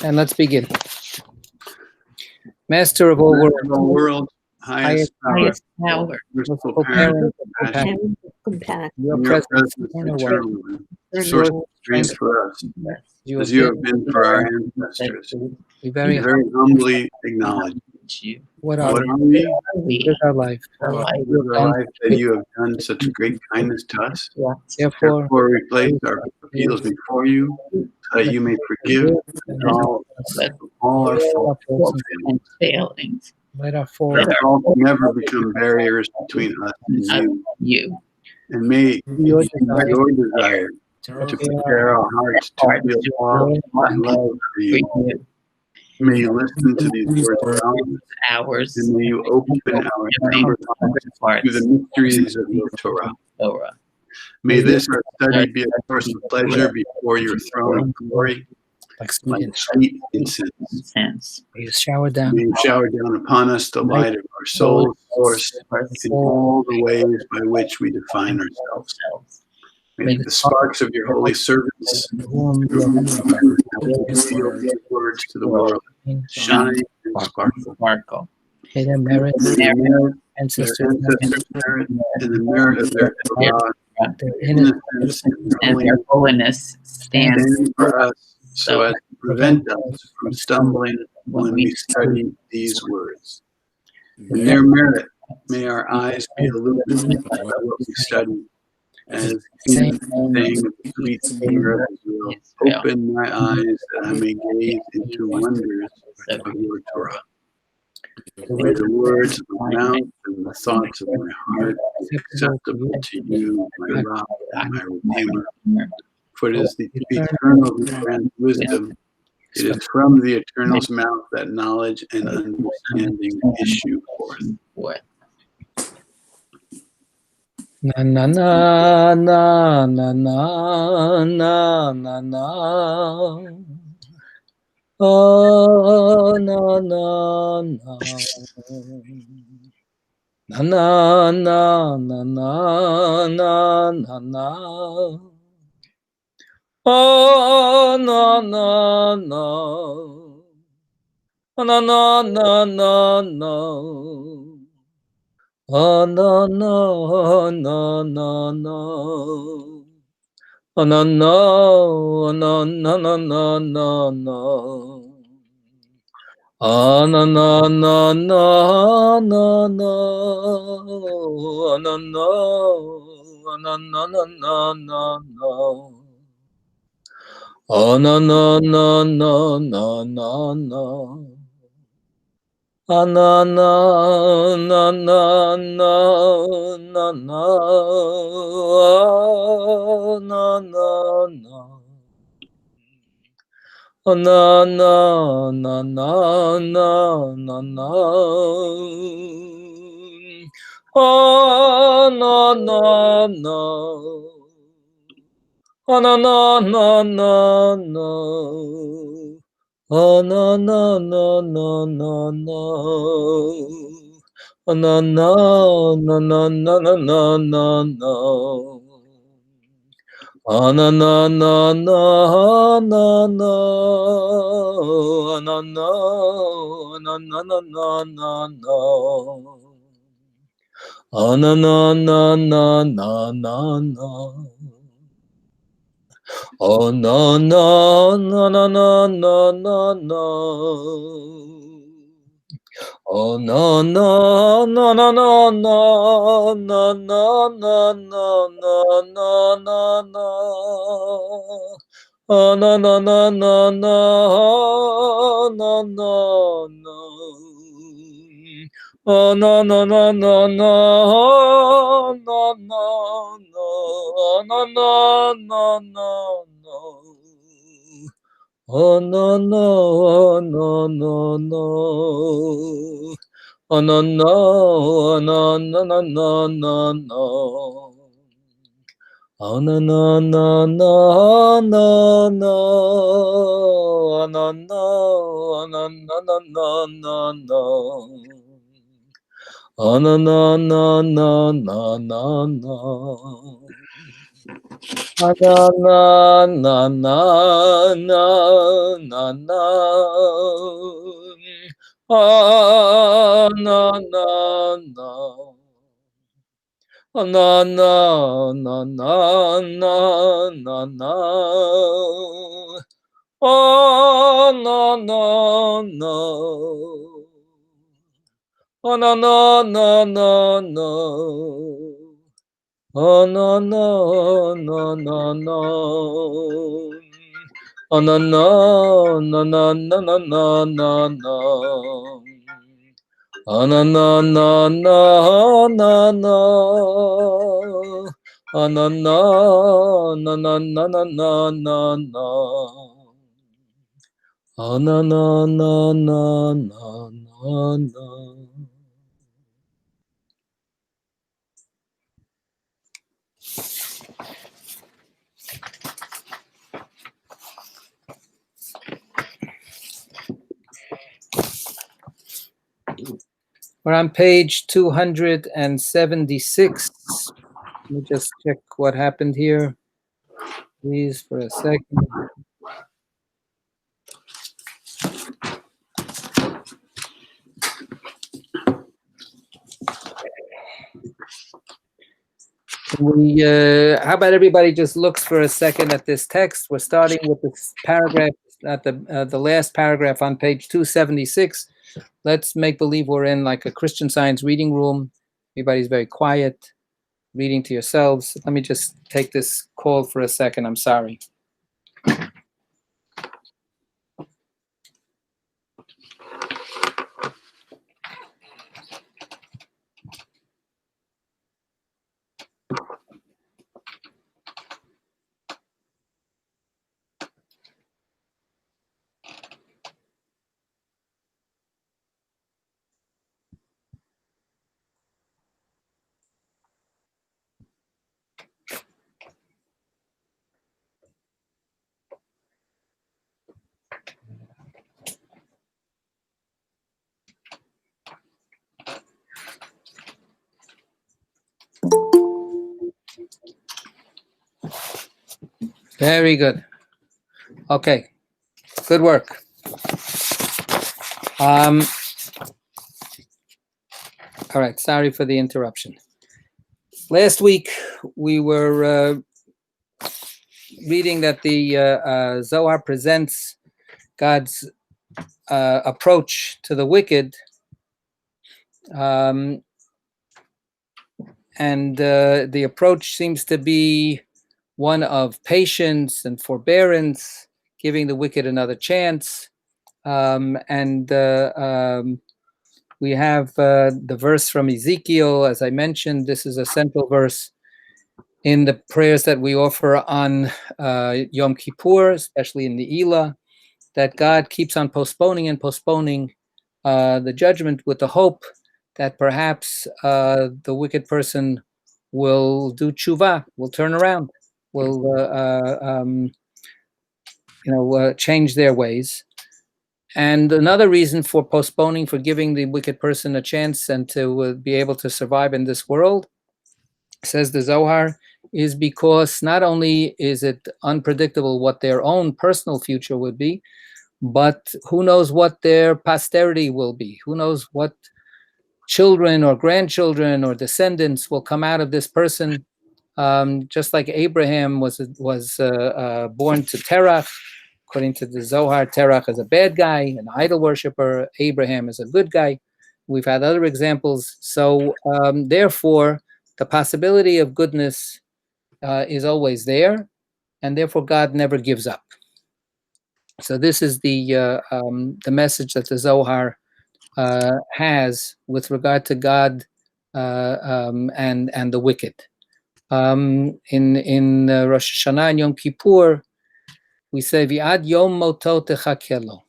And let's begin. Master of all world, highest power, merciful parent, compassion. your your presence, presence, eternal eternal one, one, source of strength for us, as you have been for our ancestors. we We very very humbly acknowledge what what are are we? we with our life. With our life that you have done such great kindness to us. Therefore, Therefore, we place our appeals before you, so that you may forgive all our faults and failings. let our Our faults faults never become barriers between us and you. And may it be your desire to prepare our hearts to feel awe and love for you. May you listen to these words of ours, and may you open our humble hearts to the mysteries of your Torah. May this our study be a source of pleasure before your throne of glory, like like sweet incense. May you shower down May you shower down upon us the light of our soul's source in all the ways by which we define ourselves. May the sparks of your holy servants reveal these words to the world shine and sparkle. May their merit, ancestors, merit, and the merit of their Torah, their innocence and their holiness stand for us so as to prevent us from stumbling when we study these words. In their merit, may our eyes be illuminated by what we study, as King saying of the sweet singer of Israel, open my eyes that I may gaze into wonders of your Torah. May the words of my mouth and the thoughts of my heart be acceptable to you, my rock and my redeemer. For it is the eternal who grants wisdom. It is from the eternal's mouth that knowledge and understanding issue forth. Na na na na na na na na na. Oh na na na. Na na na na na na na na. Oh na na na. Na na na na na. Oh no no no no no. Oh no no no no no no no no. Oh no no no no no no. Oh no no no no no no no. Oh no no no no no no no. Na na na na na na na na na na. Na na na na na na na. Oh no no no. Oh no no no no no. Oh no no no no no no. Oh no no no no no no no no no. Oh no no no no no no. Oh no no no no no no no no. Oh no no no no no no no. Oh no no no no no no no no. Oh no no no no no no no no no no no no no. Oh no no no no no no no no. Oh no no no no no no no no no no no no. Oh no no no no no. Oh no no no no no no no no. Oh no no no no no no. Oh no no no no no no no. Oh no no no no no no no. na na na na na na na. Na na na. Na na na na na na na. Oh no no no. Oh no no no no no. Oh no no no no no. Oh no no no no no no no no no. Oh no no no no no no. Oh no no no no no no no no no. Oh no no no no no no no. We're on page 276. Let me just check what happened here, please, for a second. How about everybody just looks for a second at this text? We're starting with this paragraph at the last paragraph on page 276. Let's make believe we're in like a Christian Science reading room. Everybody's very quiet, reading to yourselves. Let me just take this call for a second. I'm sorry. Very good. Okay, good work. All right, sorry for the interruption. Last week, we were reading that the Zohar presents God's approach to the wicked, and the approach seems to be one of patience and forbearance, giving the wicked another chance. We have the verse from Ezekiel, as I mentioned. This is a central verse in the prayers that we offer on Yom Kippur, especially in the Elah, that God keeps on postponing and postponing the judgment with the hope that perhaps the wicked person will do tshuva, will turn around, will change their ways. And another reason for postponing, for giving the wicked person a chance and to be able to survive in this world, says the Zohar, is because not only is it unpredictable what their own personal future would be, but who knows what their posterity will be? Who knows what children or grandchildren or descendants will come out of this person? Just like Abraham was born to Terach. According to the Zohar, Terach is a bad guy, an idol worshiper. Abraham is a good guy. We've had other examples. So therefore, the possibility of goodness is always there, and therefore God never gives up. So this is the message that the Zohar has with regard to God and the wicked. In Rosh Hashanah and Yom Kippur, we say V'ad Yom Moto Techakelo,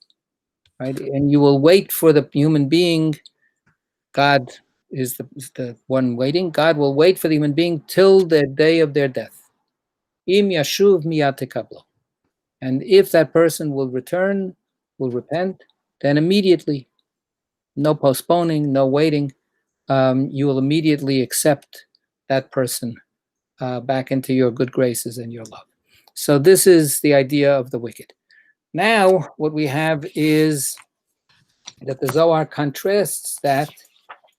right? And you will wait for the human being. God is the one waiting. God will wait for the human being till the day of their death. Im Yashuv Miyad Tekablo. And if that person will return, will repent, then immediately, no postponing, no waiting, you will immediately accept that person back into your good graces and your love. So this is the idea of the wicked. Now, what we have is that the Zohar contrasts that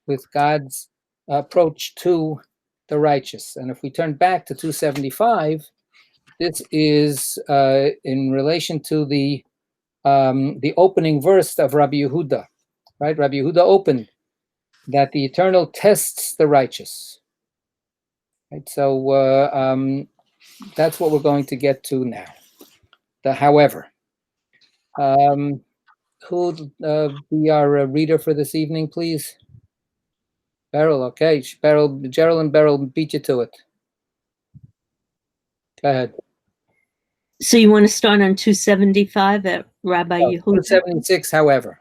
with God's approach to the righteous. And if we turn back to 275, this is in relation to the opening verse of Rabbi Yehuda, right? Rabbi Yehuda opened that the Eternal tests the righteous. Right? So that's what we're going to get to now. The however. Who be our reader for this evening, please? Beryl, okay. Gerald and Beryl beat you to it. Go ahead. So you want to start on 275 at Rabbi Yehuda? 276, however.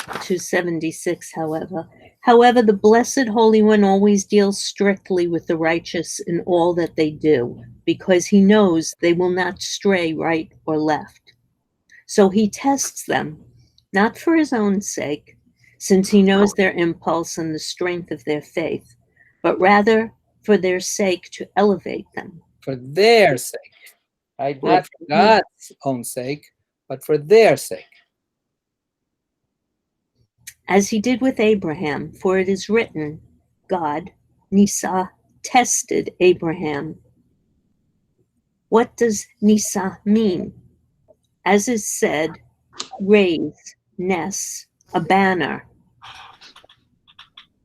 276, however. However, the Blessed Holy One always deals strictly with the righteous in all that they do, because he knows they will not stray right or left. So he tests them, not for his own sake, since he knows their impulse and the strength of their faith, but rather for their sake to elevate them. For their sake, right? Not for God's own sake, but for their sake. As he did with Abraham, for it is written, God, Nisa, tested Abraham. What does Nisa mean? As is said, raise, Nes, a banner.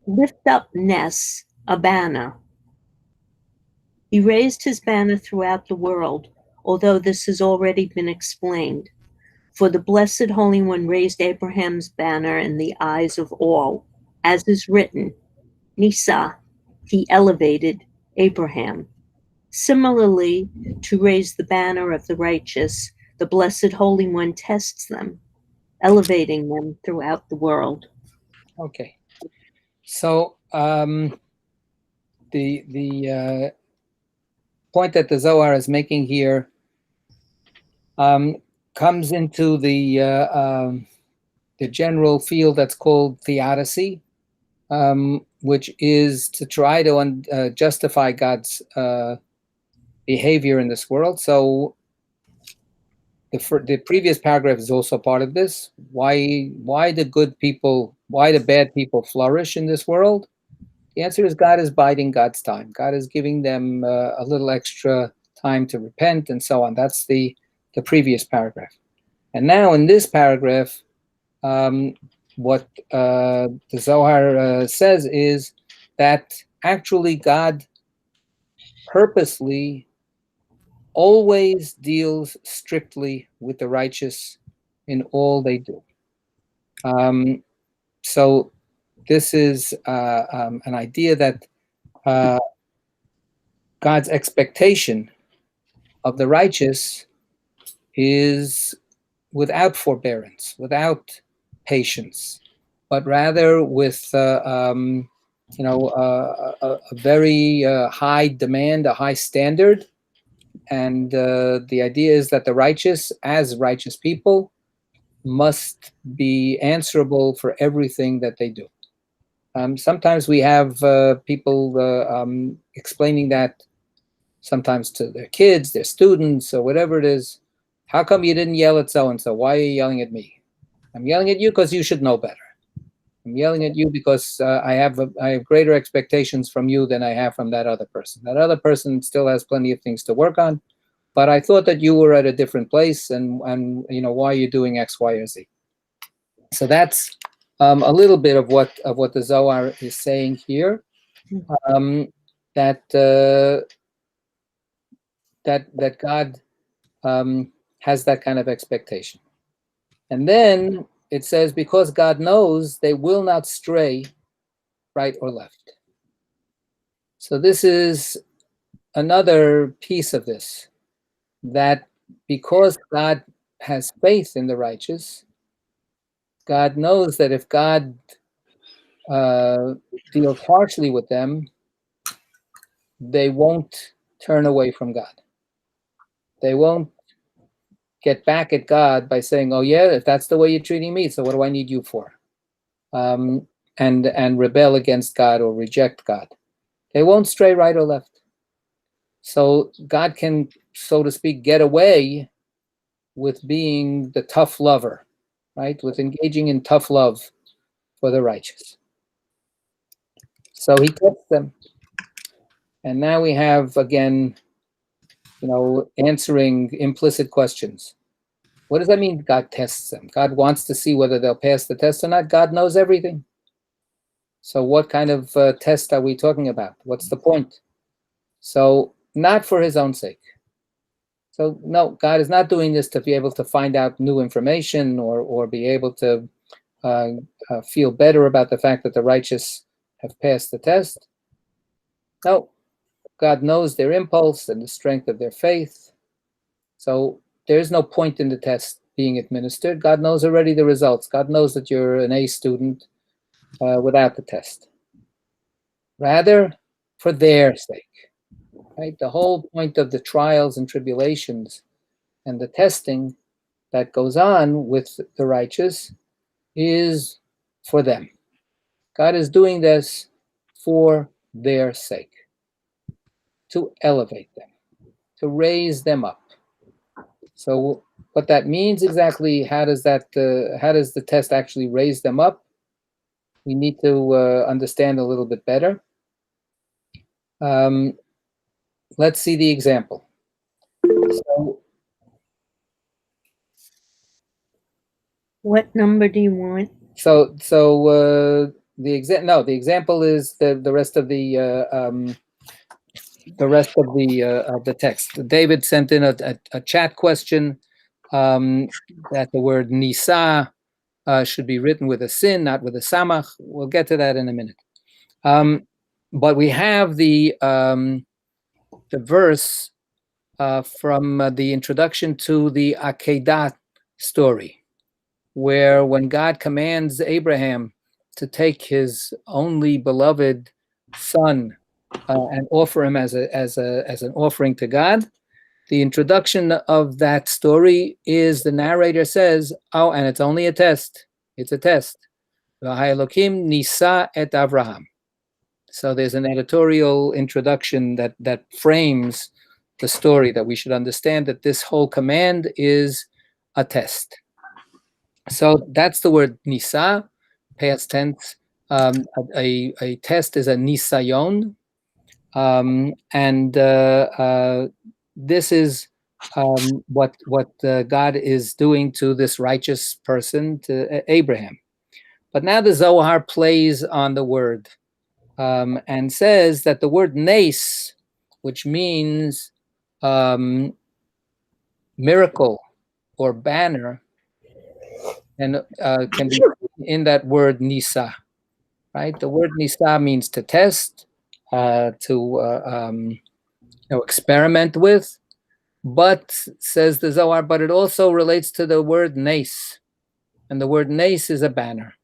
Lift up, Nes, a banner. He raised his banner throughout the world, although this has already been explained. For the Blessed Holy One raised Abraham's banner in the eyes of all, as is written, Nisa, he elevated Abraham. Similarly, to raise the banner of the righteous, the Blessed Holy One tests them, elevating them throughout the world. Okay. So the point that the Zohar is making here comes into the general field that's called theodicy, which is to try to justify God's behavior in this world. So the previous paragraph is also part of this. Why the good people, why the bad people flourish in this world? The answer is God is biding God's time. God is giving them a little extra time to repent and so on. That's the previous paragraph. And now in this paragraph, what the Zohar says is that actually God purposely always deals strictly with the righteous in all they do. So this is an idea that God's expectation of the righteous is without forbearance, without patience, but rather with a very high demand, a high standard. And the idea is that the righteous, as righteous people, must be answerable for everything that they do. Sometimes we have people explaining that sometimes to their kids, their students, or whatever it is. How come you didn't yell at so-and-so? Why are you yelling at me? I'm yelling at you because you should know better. I'm yelling at you because I have greater expectations from you than I have from that other person. That other person still has plenty of things to work on, but I thought that you were at a different place, and why are you doing X, Y, or Z? So that's a little bit of what the Zohar is saying here. That God has that kind of expectation. And then it says, because God knows they will not stray right or left. So this is another piece of this, that because God has faith in the righteous, God knows that if God deals harshly with them, they won't turn away from God. They won't get back at God by saying, oh yeah, if that's the way you're treating me, so what do I need you for? And rebel against God or reject God. They won't stray right or left. So God can, so to speak, get away with being the tough lover, right? With engaging in tough love for the righteous. So he tests them. And now we have, again, answering implicit questions. What does that mean, God tests them? God wants to see whether they'll pass the test or not. God knows everything. So what kind of test are we talking about? What's the point? So not for his own sake. So no, God is not doing this to be able to find out new information or be able to feel better about the fact that the righteous have passed the test. No, God knows their impulse and the strength of their faith. So there's no point in the test being administered. God knows already the results. God knows that you're an A student without the test. Rather, for their sake. Right? The whole point of the trials and tribulations and the testing that goes on with the righteous is for them. God is doing this for their sake, to elevate them, to raise them up. So what that means exactly, how does the test actually raise them up? We need to understand a little bit better. Let's see the example. So, what number do you want? So the example is the rest of the text. David sent in a chat question that the word nisa should be written with a sin, not with a samach. We'll get to that in a minute. But we have the verse from the introduction to the Akedah story, where when God commands Abraham to take his only beloved son and offer him as an offering to God, the introduction of that story is the narrator says, "Oh, and it's only a test. It's a test. V'ha'elokim nisa et Avraham." So there's an editorial introduction that frames the story, that we should understand that this whole command is a test. So that's the word nisa, past tense. A test is a nisayon, and this is what God is doing to this righteous person, to Abraham. But now the Zohar plays on the word and says that the word nes, which means miracle or banner, and can be in that word nisa, right? The word nisa means to test, to experiment with, but says the Zohar, but it also relates to the word nes, and the word nes is a banner.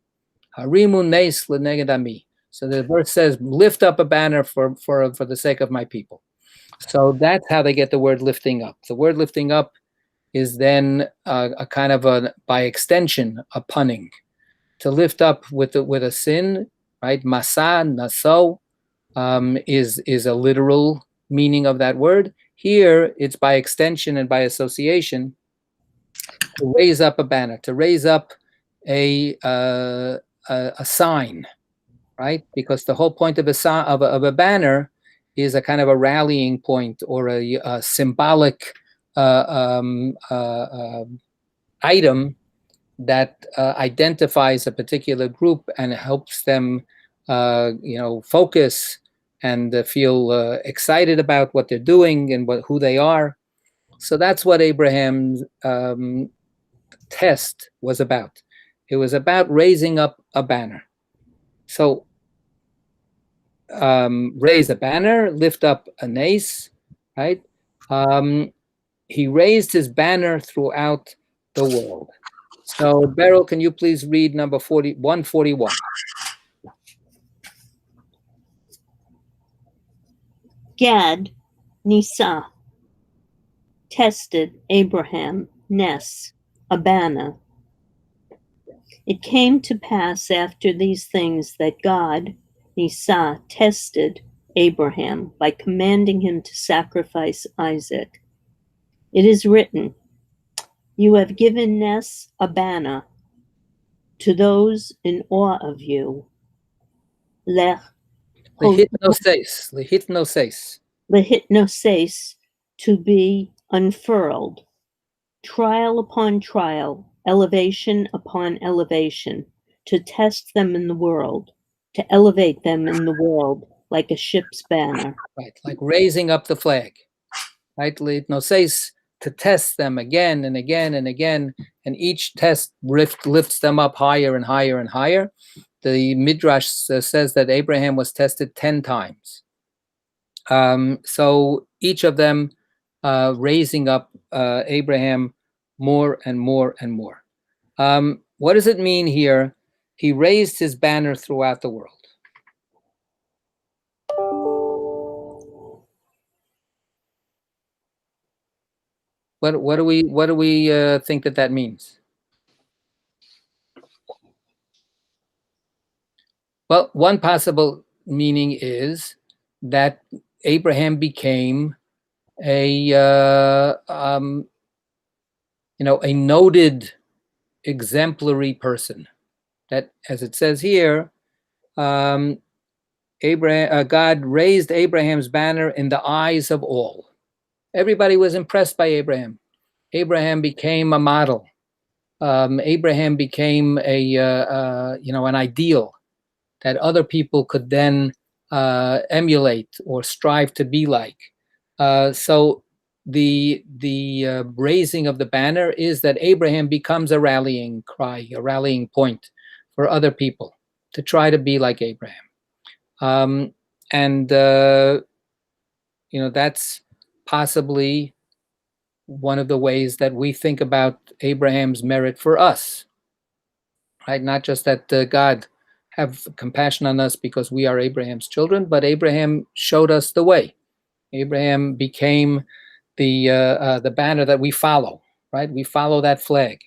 Harimu nes l'neged ami. So the verse says, lift up a banner for the sake of my people. So that's how they get the word lifting up. The word lifting up is then a kind of by extension, a punning. To lift up with a sin, right? Masa, naso, is a literal meaning of that word. Here, it's by extension and by association, to raise up a banner, to raise up a sign, right? Because the whole point of a banner is a kind of a rallying point or a symbolic item that identifies a particular group and helps them, focus and feel excited about what they're doing and who they are. So that's what Abraham's test was about. It was about raising up a banner. So raise a banner, lift up a nace, right? He raised his banner throughout the world. So, Beryl, can you please read number 141? Gad, Nisa, tested Abraham, Nes, Abana. It came to pass after these things that God, Nisa, tested Abraham by commanding him to sacrifice Isaac. It is written, "You have given Ness a banner to those in awe of you." Lehitnoseis, to be unfurled, trial upon trial, elevation upon elevation, to test them in the world, to elevate them in the world like a ship's banner. Right, like raising up the flag. Right, Lehitnoseis, to test them again and again and again, and each test lifts them up higher and higher and higher. The Midrash says that Abraham was tested 10 times. So each of them raising up Abraham more and more and more. What does it mean here? He raised his banner throughout the world. What do we think that means? Well, one possible meaning is that Abraham became a a noted, exemplary person. That, as it says here, God raised Abraham's banner in the eyes of all. Everybody was impressed by Abraham. Abraham became a model. Abraham became an ideal that other people could then emulate or strive to be like. So the raising of the banner is that Abraham becomes a rallying cry, a rallying point for other people to try to be like Abraham. That's possibly one of the ways that we think about Abraham's merit for us, right? Not just that God have compassion on us because we are Abraham's children, but Abraham showed us the way. Abraham became the banner that we follow, right? We follow that flag.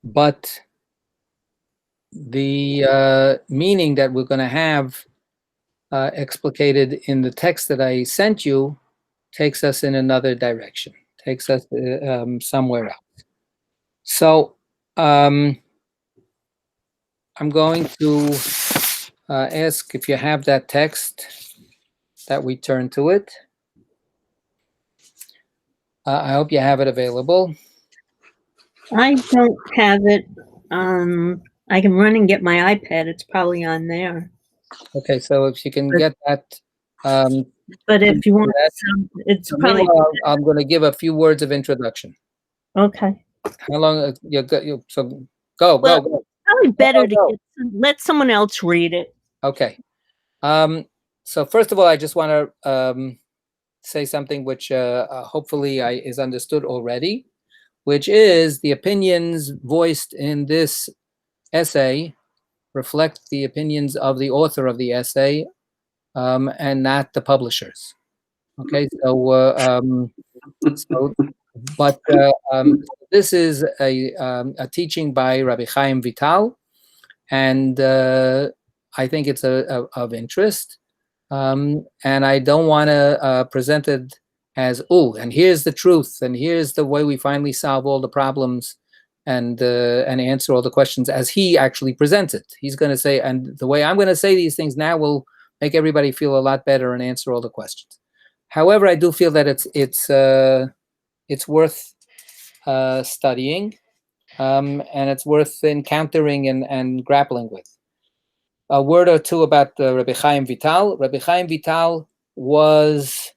But the meaning that we're going to have explicated in the text that I sent you takes us in another direction, takes us somewhere else. So I'm going to ask if you have that text that we turn to it. I hope you have it available. I don't have it. I can run and get my iPad. It's probably on there. Okay, so if you can get that. But if you want, it's probably. I'm going to give a few words of introduction. Okay. How long? So go. Probably better to let someone else read it. Okay. So first of all, I just want to say something which hopefully is understood already, which is the opinions voiced in this essay reflect the opinions of the author of the essay and not the publishers. Okay, this is a teaching by Rabbi Chaim Vital, and I think it's of interest. And I don't want to present it as, and here's the truth, and here's the way we finally solve all the problems and answer all the questions as he actually presents it. He's going to say, and the way I'm going to say these things now will make everybody feel a lot better and answer all the questions. However, I do feel that it's worth studying, and it's worth encountering and grappling with. A word or two about Rabbi Chaim Vital. Rabbi Chaim Vital was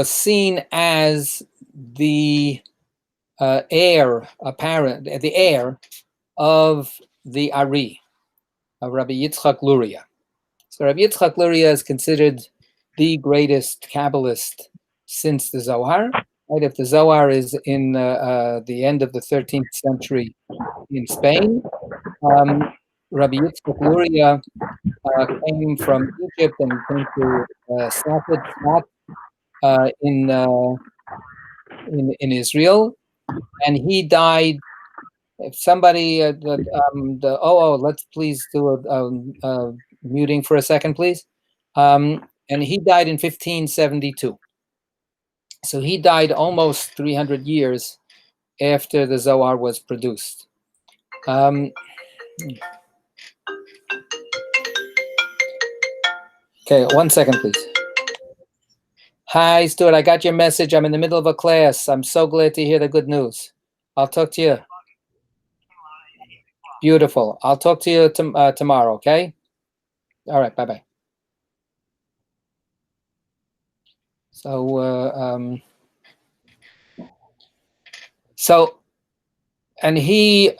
seen as the heir of the Ari, of Rabbi Yitzchak Luria. So Rabbi Yitzchak Luria is considered the greatest Kabbalist since the Zohar. Right? If the Zohar is in the end of the 13th century in Spain, Rabbi Yitzchak Luria came from Egypt and came to Safed in Israel, and he died if somebody, let's please do a muting for a second, please. And he died in 1572. So he died almost 300 years after the Zohar was produced. Okay, 1 second, please. Hi, Stuart, I got your message. I'm in the middle of a class. I'm so glad to hear the good news. I'll talk to you. Beautiful. I'll talk to you tomorrow, okay? All right, bye-bye. And he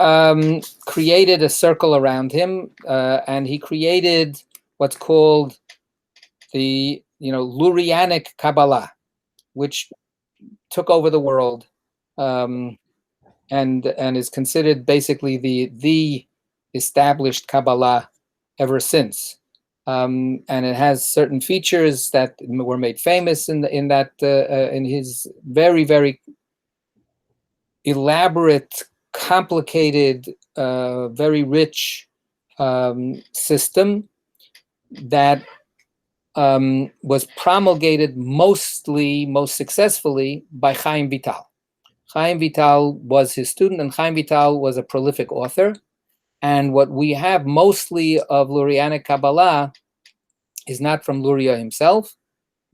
created a circle around him, and he created what's called the Lurianic Kabbalah, which took over the world, and is considered basically the established Kabbalah ever since. And it has certain features that were made famous in his very, very elaborate, complicated, very rich system that was promulgated most successfully by Chaim Vital. Chaim Vital was his student, and Chaim Vital was a prolific author. And what we have mostly of Lurianic Kabbalah is not from Luria himself,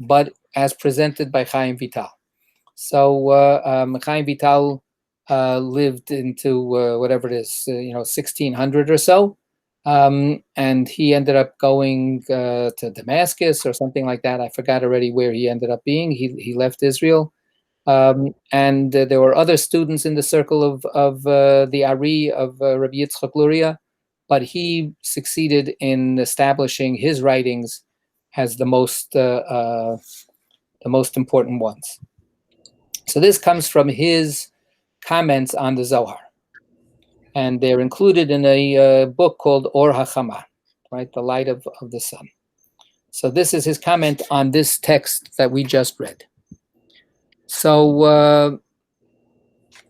but as presented by Chaim Vital. So Chaim Vital lived into whatever it is, 1600 or so. And he ended up going to Damascus or something like that. I forgot already where he ended up being. He left Israel. And there were other students in the circle of the Ari of Rabbi Yitzchak Luria, but he succeeded in establishing his writings as the most important ones. So this comes from his comments on the Zohar, and they're included in a book called Or HaChama, right, the light of the sun. So this is his comment on this text that we just read. So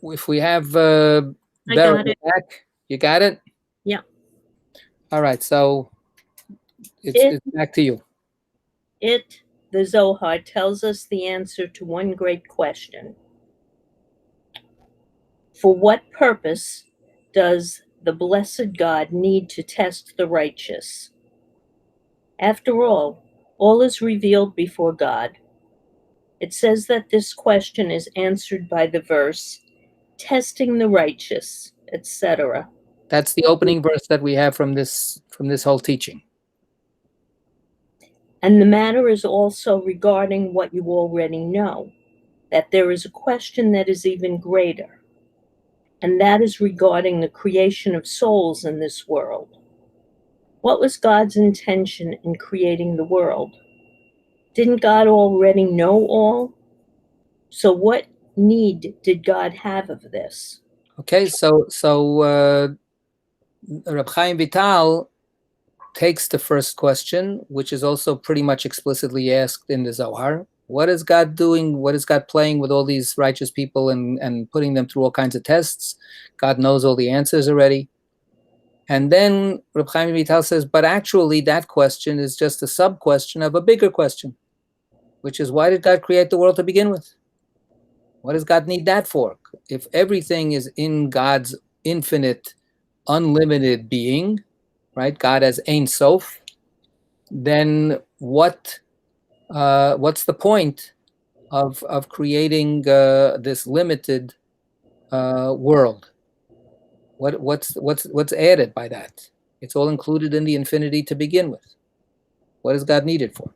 if we have Vera back, you got it? Yeah. All right, so it's back to you. The Zohar, tells us the answer to one great question. For what purpose does the blessed God need to test the righteous? After all is revealed before God. It says that this question is answered by the verse, testing the righteous, etc. That's the opening verse that we have from this whole teaching. And the matter is also regarding what you already know, that there is a question that is even greater, and that is regarding the creation of souls in this world. What was God's intention in creating the world? Didn't God already know all? So what need did God have of this? Okay, so Reb Chaim Vital takes the first question, which is also pretty much explicitly asked in the Zohar. What is God doing? What is God playing with all these righteous people and putting them through all kinds of tests? God knows all the answers already. And then Reb Chaim Vital says, but actually that question is just a sub-question of a bigger question, which is, why did God create the world to begin with? What does God need that for? If everything is in God's infinite, unlimited being, right? God as Ein Sof, then what's the point of creating this limited world? What's added by that? It's all included in the infinity to begin with. What does God need it for?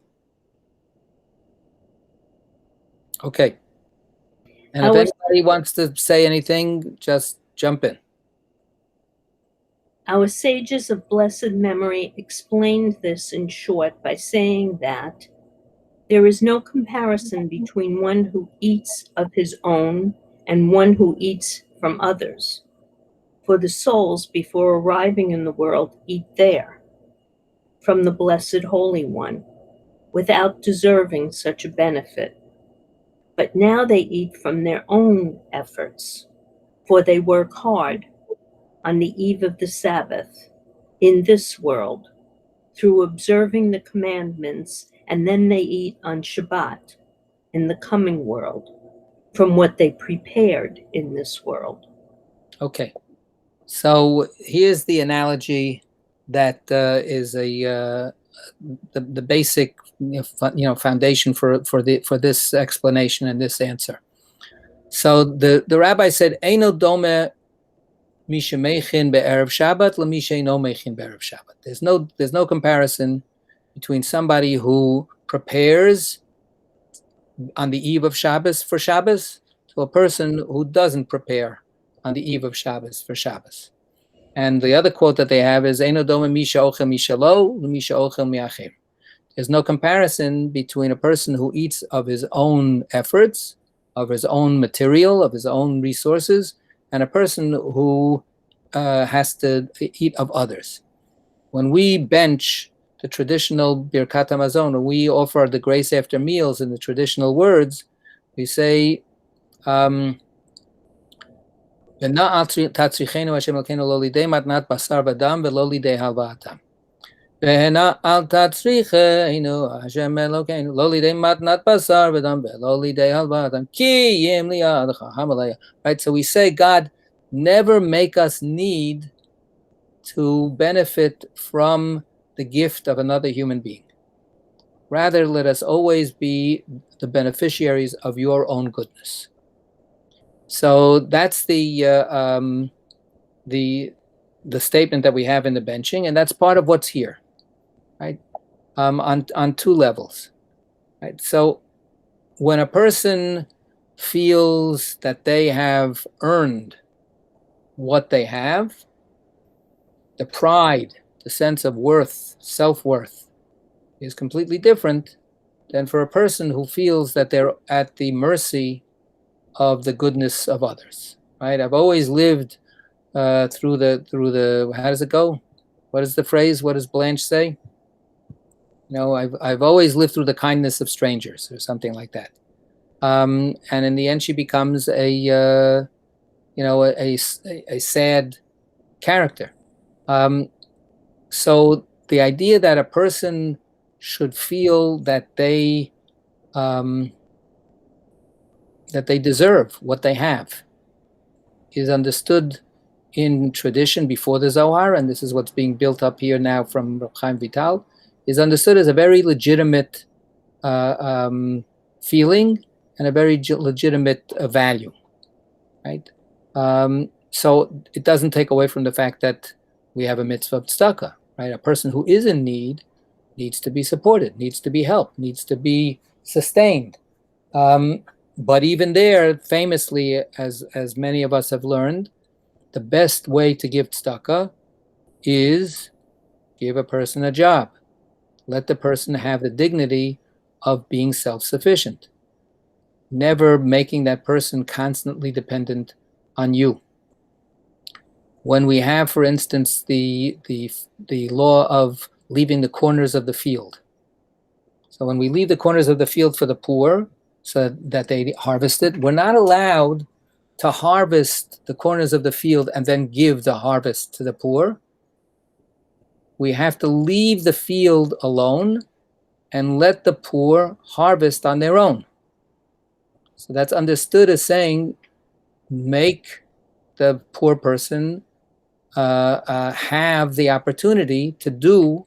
Okay. And if anybody wants to say anything, just jump in. Our sages of blessed memory explained this in short by saying that there is no comparison between one who eats of his own and one who eats from others. For the souls before arriving in the world eat there, from the Blessed Holy One, without deserving such a benefit. But now they eat from their own efforts, for they work hard, on the eve of the Sabbath in this world through observing the commandments, and then they eat on Shabbat in the coming world from what they prepared in this world. Okay. So here's the analogy that is the basic foundation for this explanation and this answer. So the rabbi said, "Eino dome misha meichin be'erev Shabbat lemisha no meichin be'erev Shabbat." There's no comparison between somebody who prepares on the eve of Shabbos for Shabbos to a person who doesn't prepare on the eve of Shabbos for Shabbos. And the other quote that they have is, "Eino dome misha ochel misha lo lemisha ochel mi'achir." There's no comparison between a person who eats of his own efforts, of his own material, of his own resources, and a person who has to eat of others. When we bench the traditional Birkat Hamazon, when we offer the grace after meals in the traditional words, we say, "V'na'al tatzrichenu Hashem Elokeinu lo lidei matnat basar v'dam v'lo lidei halva'atam. V'na'al tatzrichenu Hashem Elokeinu lo lidei matnat basar v'dam v'lo lidei halva'atam ki yim li'adecha hamalaya." Right. So we say, God, never make us need to benefit from the gift of another human being. Rather, let us always be the beneficiaries of your own goodness. So that's the statement that we have in the benching, and that's part of what's here, right? On two levels, right? So when a person feels that they have earned what they have, the pride, the sense of worth, self-worth, is completely different than for a person who feels that they're at the mercy of the goodness of others. Right? I've always lived through the. How does it go? What is the phrase? What does Blanche say? I've always lived through the kindness of strangers, or something like that. And in the end, she becomes a sad character. So the idea that a person should feel that they deserve what they have is understood in tradition before the Zohar, and this is what's being built up here now from Reb Chaim Vital, is understood as a very legitimate feeling and a very legitimate value, right? So it doesn't take away from the fact that we have a mitzvah of tzedakah, right? A person who is in need needs to be supported, needs to be helped, needs to be sustained. But even there, famously, as many of us have learned, the best way to give tzedakah is give a person a job. Let the person have the dignity of being self-sufficient, never making that person constantly dependent on you. When we have, for instance, the law of leaving the corners of the field. So when we leave the corners of the field for the poor so that they harvest it, we're not allowed to harvest the corners of the field and then give the harvest to the poor. We have to leave the field alone and let the poor harvest on their own. So that's understood as saying, make the poor person have the opportunity to do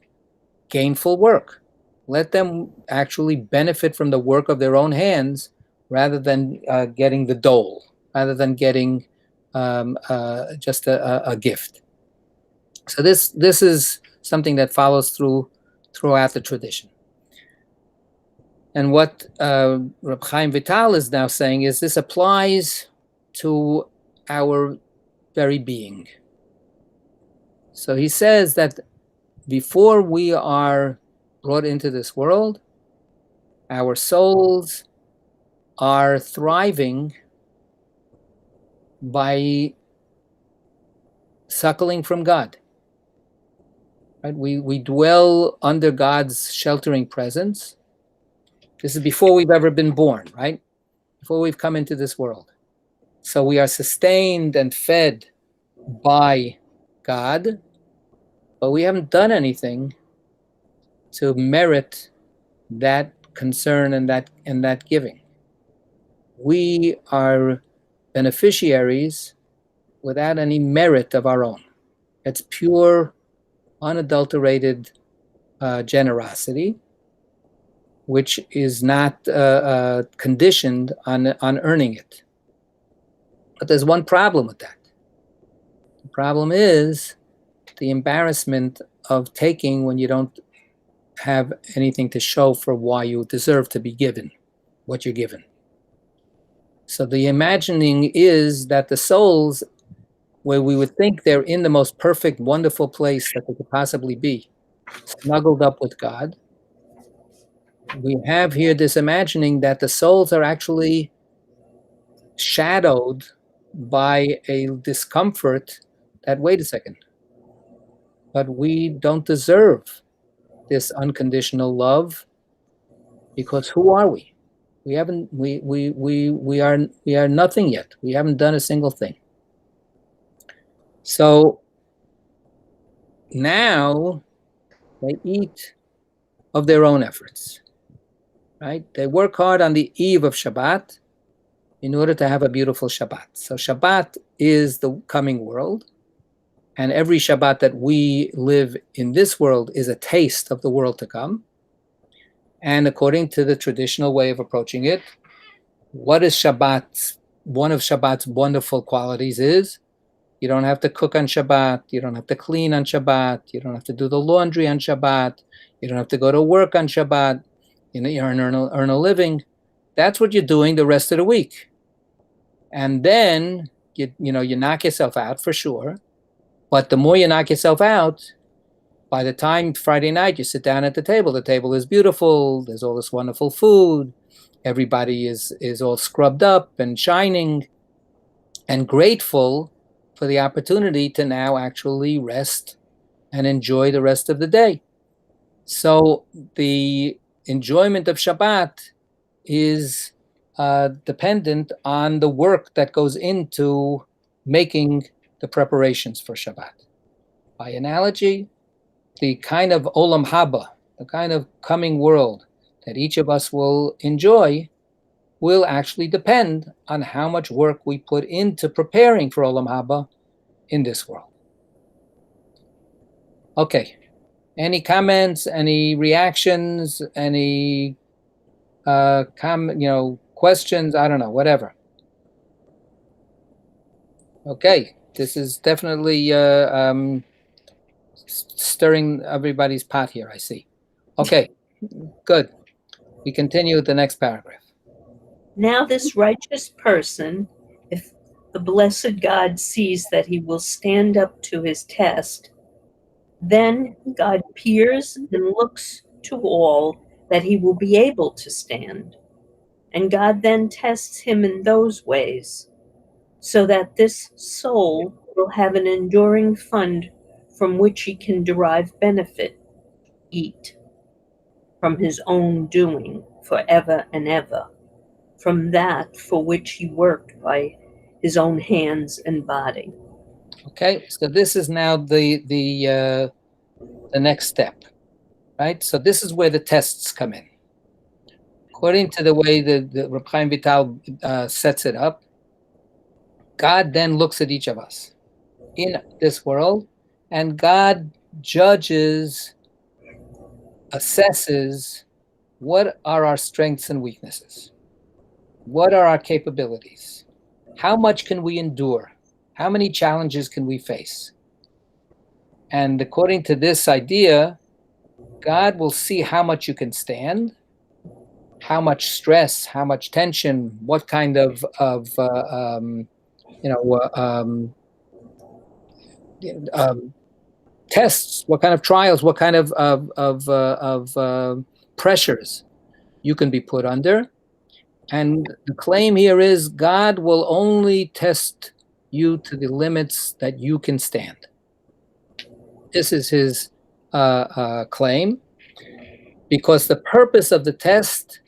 gainful work. Let them actually benefit from the work of their own hands rather than getting the dole, rather than getting just a gift. So this is something that follows throughout the tradition. And what Reb Chaim Vital is now saying is this applies to our very being. So he says that before we are brought into this world, our souls are thriving by suckling from God. Right? We dwell under God's sheltering presence. This is before we've ever been born, right? Before we've come into this world. So we are sustained and fed by God, but we haven't done anything to merit that concern and that giving. We are beneficiaries without any merit of our own. It's pure, unadulterated generosity, which is not conditioned on earning it. But there's one problem with that. The problem is the embarrassment of taking when you don't have anything to show for why you deserve to be given what you're given. So the imagining is that the souls, where we would think they're in the most perfect, wonderful place that they could possibly be, snuggled up with God, we have here this imagining that the souls are actually shadowed by a discomfort that, wait a second, but we don't deserve this unconditional love, because who are we? We are nothing yet. We haven't done a single thing. So now they eat of their own efforts, right? They work hard on the eve of Shabbat in order to have a beautiful Shabbat. So Shabbat is the coming world, and every Shabbat that we live in this world is a taste of the world to come. And according to the traditional way of approaching it, what is Shabbat? One of Shabbat's wonderful qualities is you don't have to cook on Shabbat, you don't have to clean on Shabbat, you don't have to do the laundry on Shabbat, you don't have to go to work on Shabbat, you earn a living. That's what you're doing the rest of the week. And then you knock yourself out for sure. But the more you knock yourself out, by the time Friday night you sit down at the table is beautiful, there's all this wonderful food, everybody is all scrubbed up and shining and grateful for the opportunity to now actually rest and enjoy the rest of the day. So the enjoyment of Shabbat is dependent on the work that goes into making the preparations for Shabbat. By analogy, the kind of olam haba, the kind of coming world that each of us will enjoy, will actually depend on how much work we put into preparing for olam haba in this world. Okay, any comments, any reactions, any questions? I don't know, whatever. Okay, this is definitely stirring everybody's pot here, I see. Okay, good. We continue with the next paragraph. Now this righteous person, if the blessed God sees that he will stand up to his test, then God peers and looks to all that he will be able to stand. And God then tests him in those ways, so that this soul will have an enduring fund from which he can derive benefit, eat, from his own doing forever and ever, from that for which he worked by his own hands and body. Okay, so this is now the next step, right? So this is where the tests come in. According to the way the Reb Chaim Vital sets it up, God then looks at each of us in this world, and God judges, assesses what are our strengths and weaknesses, what are our capabilities, how much can we endure, how many challenges can we face. And according to this idea, God will see how much you can stand, how much stress, how much tension, what kind of tests, what kind of trials, what kind of pressures you can be put under. And the claim here is God will only test you to the limits that you can stand. This is his claim, because the purpose of the test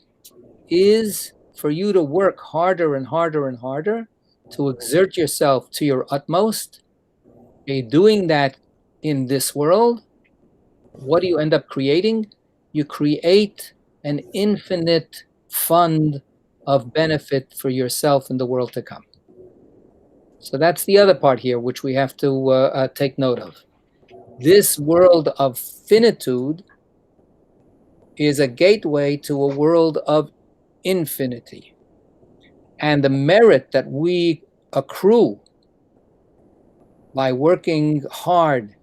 is for you to work harder and harder and harder, to exert yourself to your utmost, Okay, doing that in this world, what do you end up creating? You create an infinite fund of benefit for yourself in the world to come. So that's the other part here, which we have to take note of. This world of finitude is a gateway to a world of infinity. And the merit that we accrue by working hard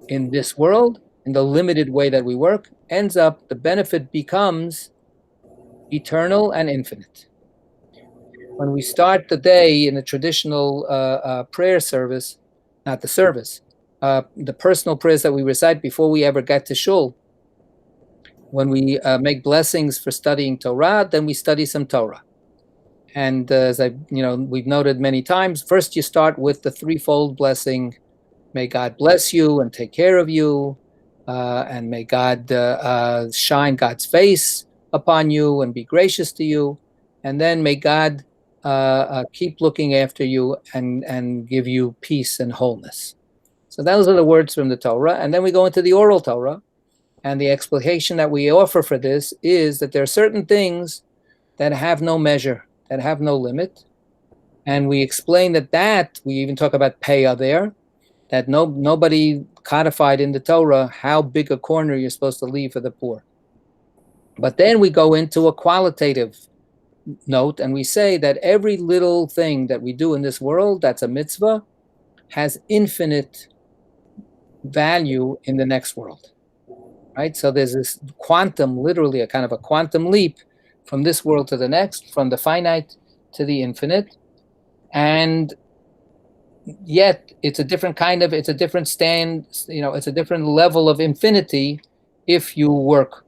in this world, in the limited way that we work, ends up, the benefit becomes eternal and infinite. When we start the day in a traditional prayer service, not the service, the personal prayers that we recite before we ever get to shul, when we make blessings for studying Torah, then we study some Torah. And as we've noted many times, first you start with the threefold blessing. May God bless you and take care of you, and may God shine God's face upon you and be gracious to you. And then may God keep looking after you and give you peace and wholeness. So those are the words from the Torah. And then we go into the oral Torah. And the explanation that we offer for this is that there are certain things that have no measure, that have no limit. And we explain that we even talk about payah there, that nobody codified in the Torah how big a corner you're supposed to leave for the poor. But then we go into a qualitative note, and we say that every little thing that we do in this world that's a mitzvah has infinite value in the next world. Right? So there's this quantum, literally a kind of a quantum leap from this world to the next, from the finite to the infinite. And yet it's a different it's a different it's a different level of infinity if you work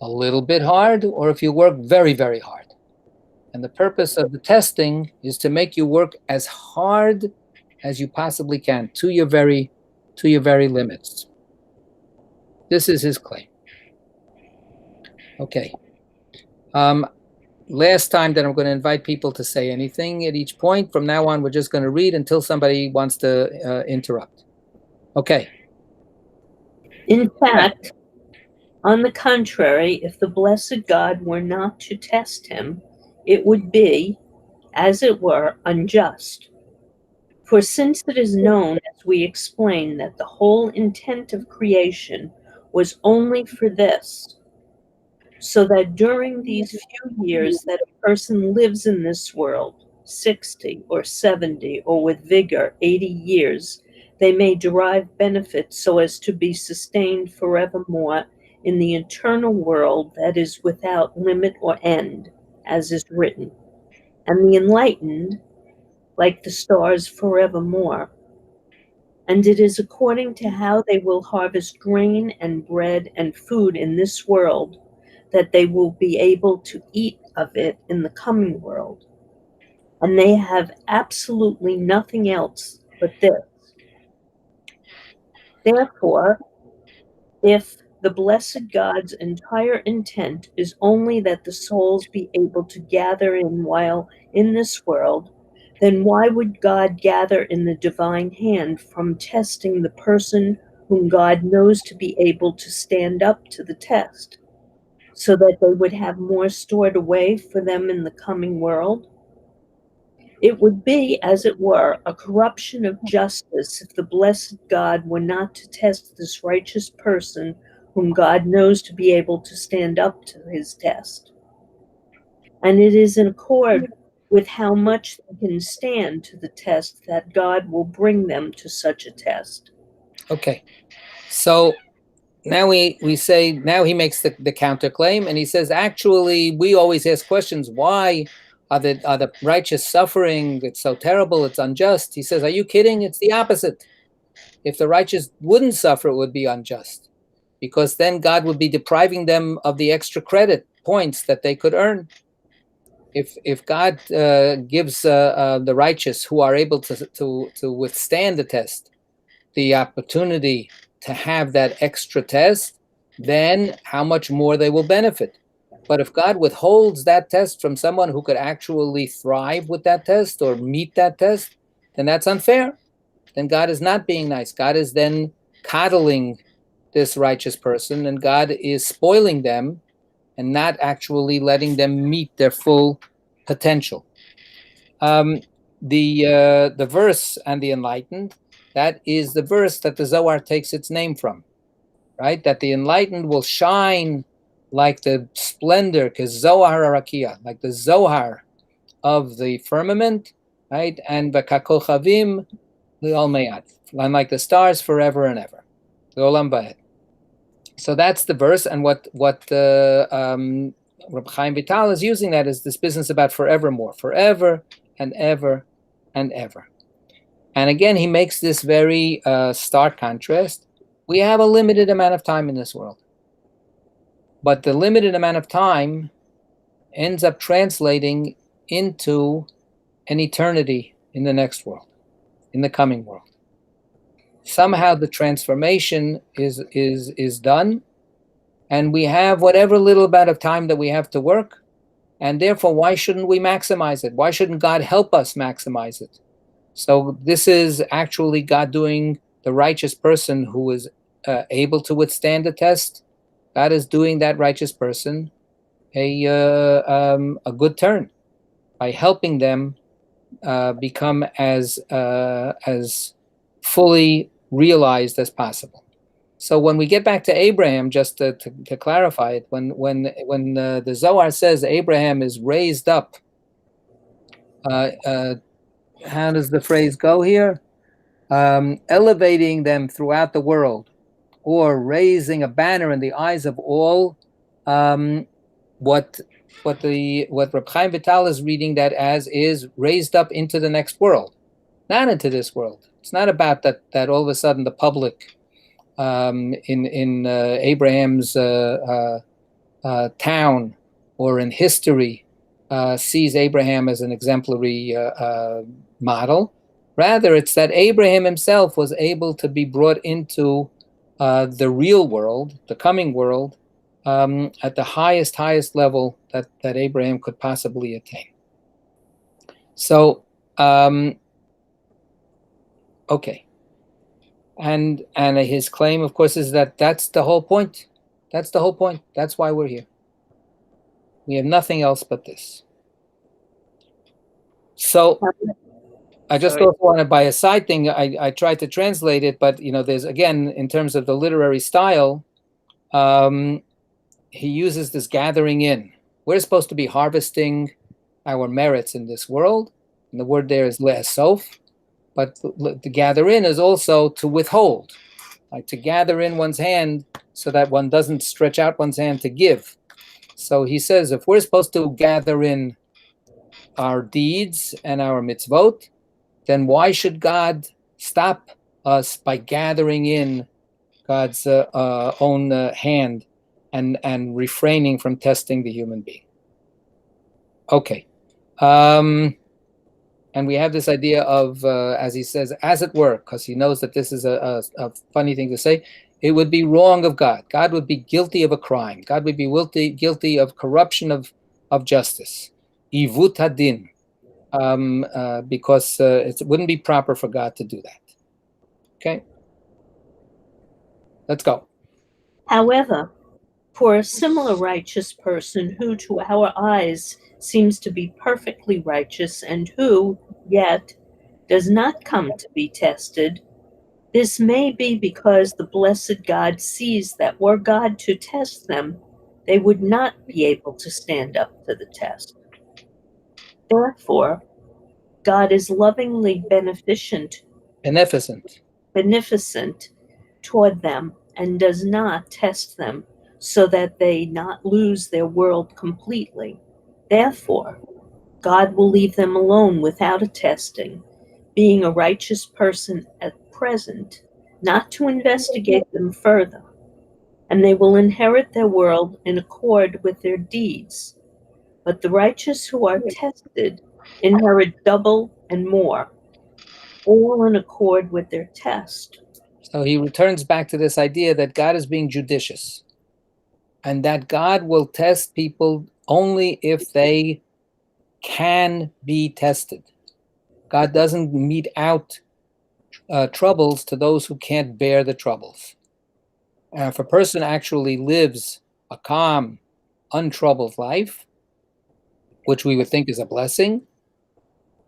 a little bit hard or if you work very, very hard. And the purpose of the testing is to make you work as hard as you possibly can to your very limits. This is his claim. Okay. Last time that I'm going to invite people to say anything at each point. From now on, we're just going to read until somebody wants to interrupt. Okay. In fact, on the contrary, if the blessed God were not to test him, it would be, as it were, unjust. For since it is known, as we explained, that the whole intent of creation was only for this, so that during these few years that a person lives in this world, 60 or 70, or with vigor 80 years, they may derive benefit so as to be sustained forevermore in the eternal world that is without limit or end, as is written. And the enlightened, like the stars forevermore. And it is according to how they will harvest grain and bread and food in this world that they will be able to eat of it in the coming world. And they have absolutely nothing else but this. Therefore, if the blessed God's entire intent is only that the souls be able to gather in while in this world, then why would God gather in the divine hand from testing the person whom God knows to be able to stand up to the test, so that they would have more stored away for them in the coming world? It would be, as it were, a corruption of justice if the blessed God were not to test this righteous person whom God knows to be able to stand up to his test. And it is in accord with how much they can stand to the test that God will bring them to such a test. Okay. So now we say, now he makes the counterclaim, and he says, actually, we always ask questions. Why are the righteous suffering? It's so terrible. It's unjust. He says, are you kidding? It's the opposite. If the righteous wouldn't suffer, it would be unjust, because then God would be depriving them of the extra credit points that they could earn. If God gives the righteous who are able to withstand the test the opportunity to have that extra test, then how much more they will benefit. But if God withholds that test from someone who could actually thrive with that test or meet that test, then that's unfair. then God is not being nice. God is then coddling this righteous person, and God is spoiling them and not actually letting them meet their full potential. The verse and the enlightened, that is the verse that the Zohar takes its name from, right? That the enlightened will shine like the splendor, because Zohar Arakia, like the Zohar of the firmament, right? And Vakakochavim Li'ol Meyad, and like the stars forever and ever. L'olam va'ed. So that's the verse, and what Rabbi Chaim Vital is using that is this business about forevermore, forever and ever and ever. And again, he makes this very stark contrast. We have a limited amount of time in this world, but the limited amount of time ends up translating into an eternity in the next world, in the coming world. Somehow the transformation is done, and we have whatever little amount of time that we have to work, and therefore why shouldn't we maximize it? Why shouldn't God help us maximize it? So this is actually God doing the righteous person who is able to withstand the test. God is doing that righteous person a good turn by helping them become as fully realized as possible. So when we get back to Abraham, just to clarify it, when the Zohar says Abraham is raised up, how does the phrase go here? Elevating them throughout the world, or raising a banner in the eyes of all. What Reb Chaim Vital is reading that as is raised up into the next world, not into this world. It's not about that all of a sudden the public in Abraham's town or in history sees Abraham as an exemplary model. Rather, it's that Abraham himself was able to be brought into the real world, the coming world, at the highest level that Abraham could possibly attain. So, okay. And his claim, of course, is that that's the whole point. That's the whole point. That's why we're here. We have nothing else but this. So I just also wanted, by a side thing, I tried to translate it, but there's, again, in terms of the literary style, he uses this gathering in. We're supposed to be harvesting our merits in this world, and the word there is le'asof, but to gather in is also to withhold, like to gather in one's hand so that one doesn't stretch out one's hand to give. So he says, if we're supposed to gather in our deeds and our mitzvot, then why should God stop us by gathering in God's own hand and refraining from testing the human being? Okay. And we have this idea of, as he says, as it were, because he knows that this is a funny thing to say, it would be wrong of God. God would be guilty of a crime. God would be guilty of corruption of justice. Ivut hadin. Because it wouldn't be proper for God to do that. Okay? Let's go. However, for a similar righteous person who to our eyes seems to be perfectly righteous and who, yet, does not come to be tested, this may be because the blessed God sees that were God to test them, they would not be able to stand up to the test. Therefore, God is lovingly beneficent toward them and does not test them so that they not lose their world completely. Therefore, God will leave them alone without a testing, being a righteous person at present, not to investigate them further, and they will inherit their world in accord with their deeds. But the righteous who are tested inherit double and more, all in accord with their test. So he returns back to this idea that God is being judicious, and that God will test people only if they can be tested. God doesn't mete out troubles to those who can't bear the troubles. And if a person actually lives a calm, untroubled life, which we would think is a blessing,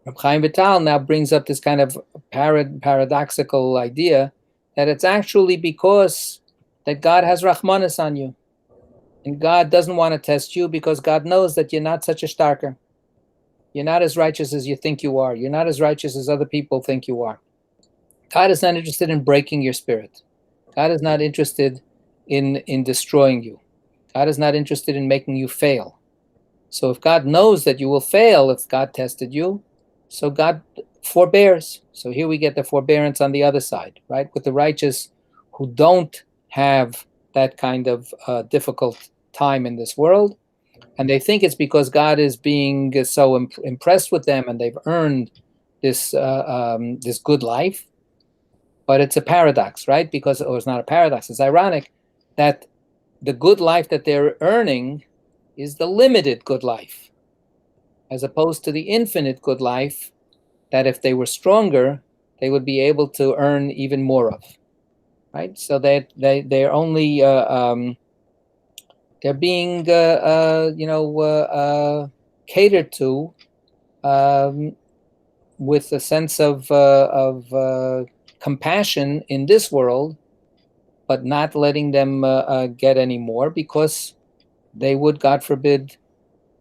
Reb Chaim Vital now brings up this kind of paradoxical idea that it's actually because that God has Rahmanas on you. And God doesn't want to test you because God knows that you're not such a starker. You're not as righteous as you think you are. You're not as righteous as other people think you are. God is not interested in breaking your spirit. God is not interested in destroying you. God is not interested in making you fail. So if God knows that you will fail if God tested you, so God forbears. So here we get the forbearance on the other side, right? With the righteous who don't have that kind of difficult time in this world, and they think it's because God is being so impressed with them and they've earned this this good life. But it's a paradox, right? Because, or it's not a paradox, it's ironic that the good life that they're earning is the limited good life, as opposed to the infinite good life that if they were stronger, they would be able to earn even more of, right? So that they're only they're being catered to with a sense of compassion in this world, but not letting them get any more, because they would, God forbid,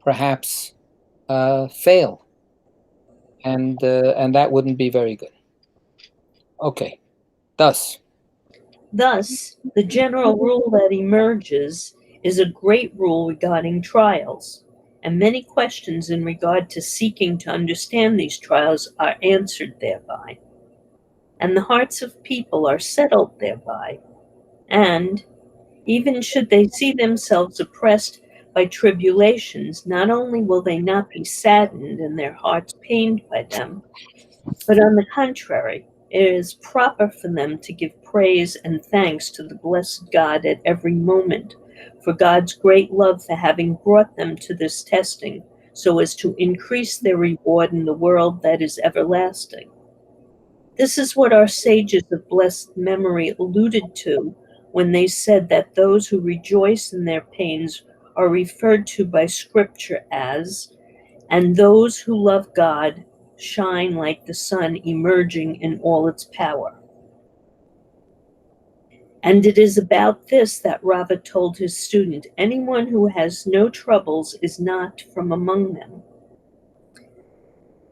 perhaps fail, and that wouldn't be very good. Okay, thus, the general rule that emerges is a great rule regarding trials, and many questions in regard to seeking to understand these trials are answered thereby, and the hearts of people are settled thereby, and even should they see themselves oppressed by tribulations, not only will they not be saddened and their hearts pained by them, but on the contrary, it is proper for them to give praise and thanks to the blessed God at every moment for God's great love for having brought them to this testing, so as to increase their reward in the world that is everlasting. This is what our sages of blessed memory alluded to when they said that those who rejoice in their pains are referred to by Scripture as, and those who love God shine like the sun emerging in all its power. And it is about this that Rabbi told his student, anyone who has no troubles is not from among them.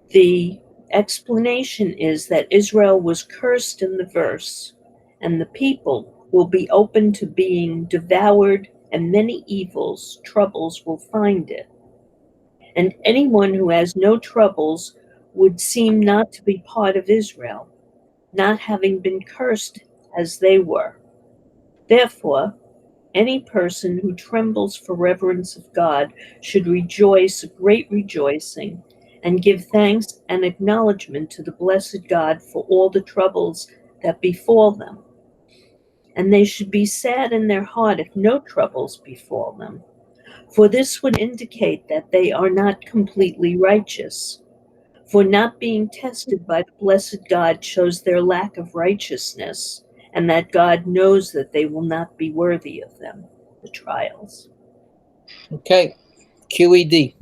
The explanation is that Israel was cursed in the verse, and the people will be open to being devoured, and many evils, troubles will find it. And anyone who has no troubles would seem not to be part of Israel, not having been cursed as they were. Therefore, any person who trembles for reverence of God should rejoice a great rejoicing and give thanks and acknowledgement to the blessed God for all the troubles that befall them. And they should be sad in their heart if no troubles befall them, for this would indicate that they are not completely righteous. For not being tested by the blessed God shows their lack of righteousness, and that God knows that they will not be worthy of them, the trials. okay, QED.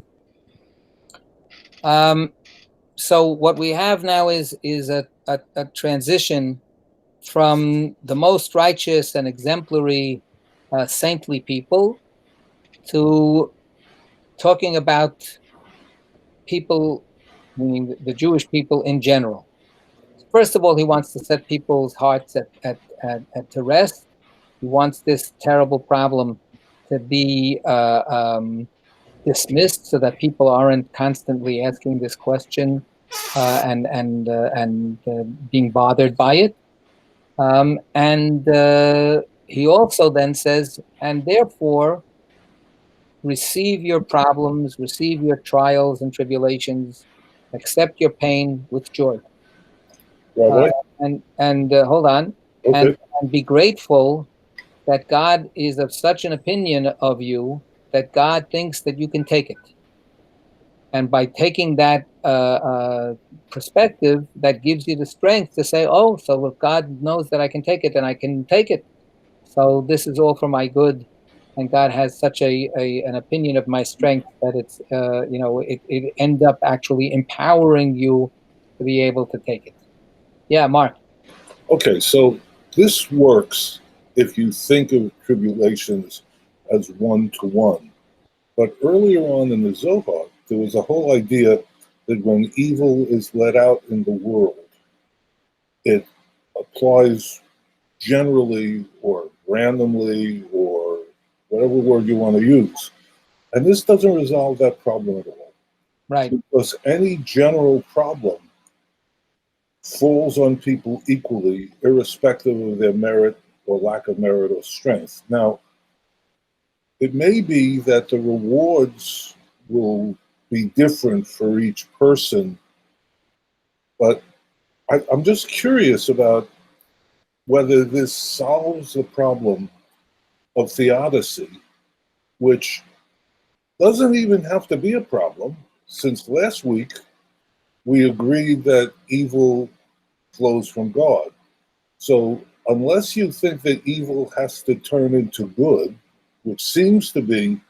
So what we have now is a transition from the most righteous and exemplary saintly people to talking about people, meaning the Jewish people in general. First of all, he wants to set people's hearts to rest. He wants this terrible problem to be dismissed, so that people aren't constantly asking this question and being bothered by it. And he also then says, and therefore, receive your problems, receive your trials and tribulations, accept your pain with joy. And hold on, okay. and be grateful that God is of such an opinion of you that God thinks that you can take it. And by taking that perspective that gives you the strength to say, oh, so if God knows that I can take it, then I can take it. So this is all for my good. And God has such an opinion of my strength that it's, it ends up actually empowering you to be able to take it. Yeah, Mark. Okay, so this works if you think of tribulations as one-to-one. But earlier on in the Zohar, there was a whole idea that when evil is let out in the world, it applies generally or randomly or whatever word you want to use. And this doesn't resolve that problem at all. Right. Because any general problem falls on people equally, irrespective of their merit or lack of merit or strength. Now, it may be that the rewards will be different for each person, but I'm just curious about whether this solves the problem of theodicy, which doesn't even have to be a problem, since last week we agreed that evil flows from God. So unless you think that evil has to turn into good, which seems to be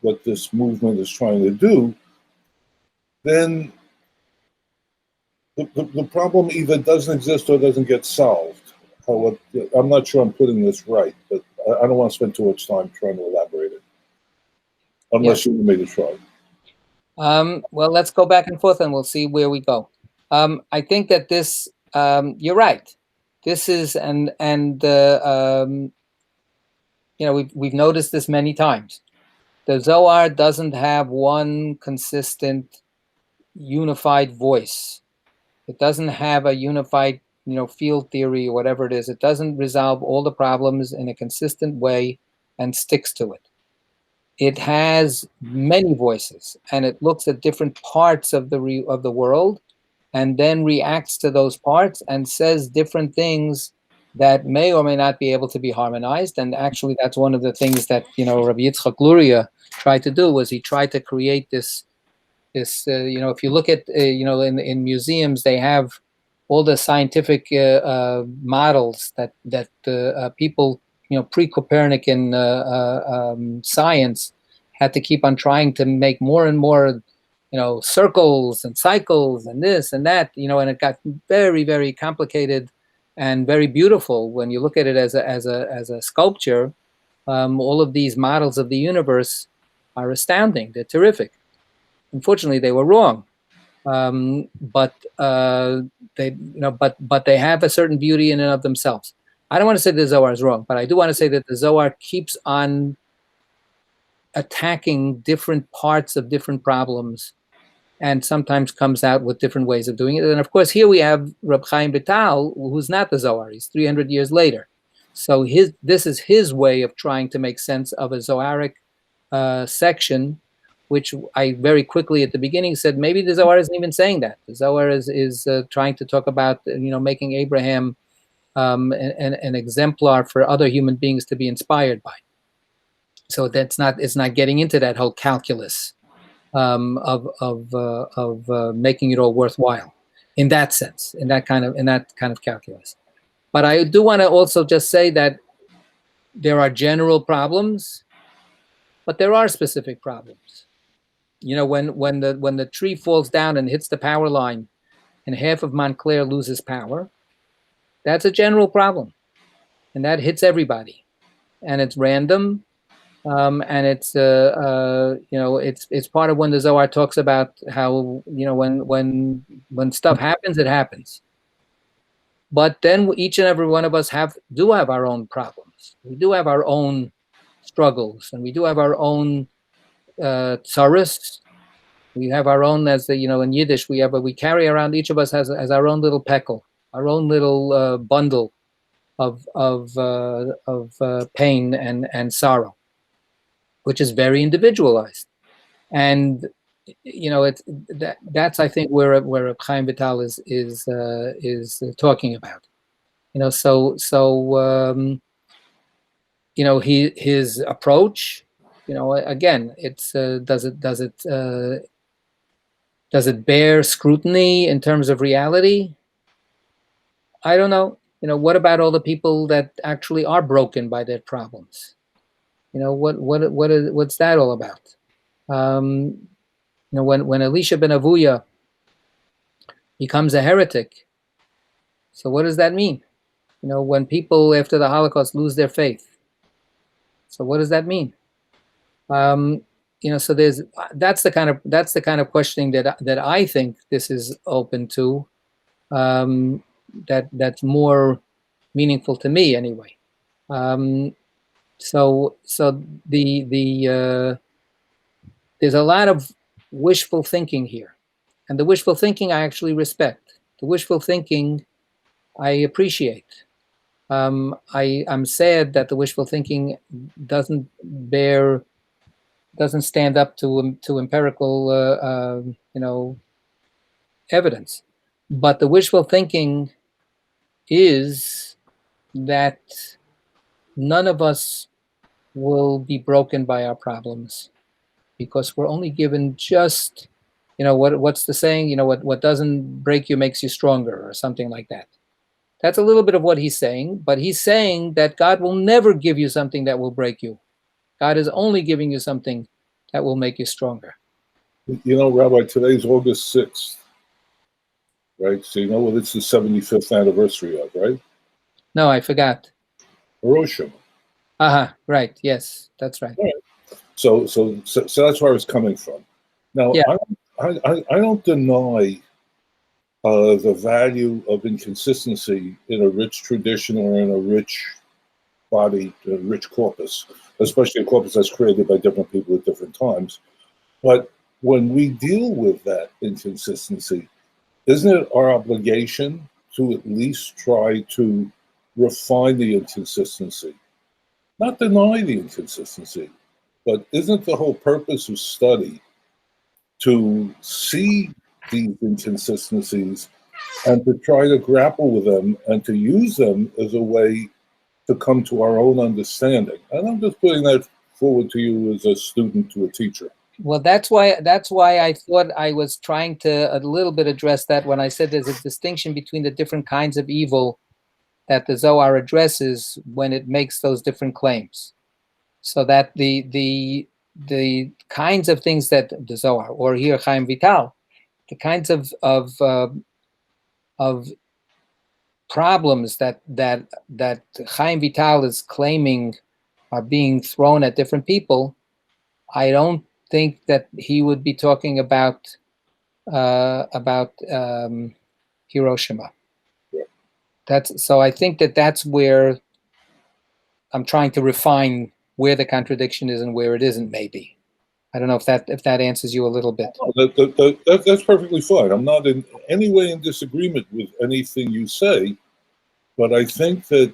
what this movement is trying to do, then the problem either doesn't exist or doesn't get solved. I'm not sure I'm putting this right, but I don't want to spend too much time trying to elaborate it, unless you want me to try. Well, let's go back and forth and we'll see where we go. I think that this, you're right. This is, we've noticed this many times. The Zohar doesn't have one consistent, unified voice. It doesn't have a unified, field theory or whatever it is. It doesn't resolve all the problems in a consistent way and sticks to it. It has many voices, and it looks at different parts of the world, and then reacts to those parts and says different things that may or may not be able to be harmonized. And actually, that's one of the things that Rabbi Yitzchak Luria tried to do, was he tried to create this. If you look at in museums, they have all the scientific models that people pre-Copernican science had to keep on trying to make more and more circles and cycles and this and that, and it got very, very complicated and very beautiful when you look at it as a sculpture. All of these models of the universe are astounding. They're terrific. Unfortunately, they were wrong, but they have a certain beauty in and of themselves. I don't want to say the Zohar is wrong, but I do want to say that the Zohar keeps on attacking different parts of different problems, and sometimes comes out with different ways of doing it. And of course, here we have Reb Chaim Vital, who's not the Zohar. He's 300 years later. So this is his way of trying to make sense of a Zoharic section, which I very quickly at the beginning said, maybe the Zohar isn't even saying that. The Zohar is trying to talk about, making Abraham an exemplar for other human beings to be inspired by. So it's not getting into that whole calculus of making it all worthwhile in that sense, in that kind of calculus. But I do want to also just say that there are general problems, but there are specific problems. When the tree falls down and hits the power line and half of Montclair loses power, that's a general problem, and that hits everybody, and it's random. And it's it's part of when the Zohar talks about how when stuff happens, it happens. But then each and every one of us do have our own problems. We do have our own struggles, and we do have our own tsaros. We have our own, as in Yiddish, we carry around, each of us has our own little pekel, our own little bundle of pain and sorrow, which is very individualized. And that's I think where Chaim Vital is talking about. His approach, again, it's does it Does it bear scrutiny in terms of reality? I don't know. What about all the people that actually are broken by their problems? What's that all about? When Elisha ben Avuya becomes a heretic, so what does that mean? When people after the Holocaust lose their faith, so what does that mean? So that's the kind of questioning that I think this is open to. That's more meaningful to me anyway. So there's a lot of wishful thinking here, and the wishful thinking I actually respect. The wishful thinking I appreciate. I'm sad that the wishful thinking doesn't stand up to empirical evidence. But the wishful thinking is that none of us will be broken by our problems, because we're only given just, what's the saying? What doesn't break you makes you stronger, or something like that. That's a little bit of what he's saying, but he's saying that God will never give you something that will break you. God is only giving you something that will make you stronger. Rabbi, today's August 6th, right? So you know what it's the 75th anniversary of, right? No, I forgot. Hiroshima. Right. Yes, that's right. Right. So that's where I was coming from. Now, yeah. I don't deny the value of inconsistency in a rich tradition or in a rich body, a rich corpus, especially a corpus that's created by different people at different times. But when we deal with that inconsistency, isn't it our obligation to at least try to refine the inconsistency? Not deny the inconsistency, but isn't the whole purpose of study to see these inconsistencies and to try to grapple with them and to use them as a way to come to our own understanding? And I'm just putting that forward to you as a student to a teacher. Well, that's why I thought I was trying to a little bit address that when I said there's a distinction between the different kinds of evil that the Zohar addresses when it makes those different claims. So that the kinds of things that the Zohar, or here Chaim Vital, the kinds of problems that Chaim Vital is claiming are being thrown at different people, I don't think that he would be talking about Hiroshima. So I think that's where I'm trying to refine where the contradiction is and where it isn't. Maybe I don't know if that answers you a little bit. That's perfectly fine. I'm not in any way in disagreement with anything you say, but I think that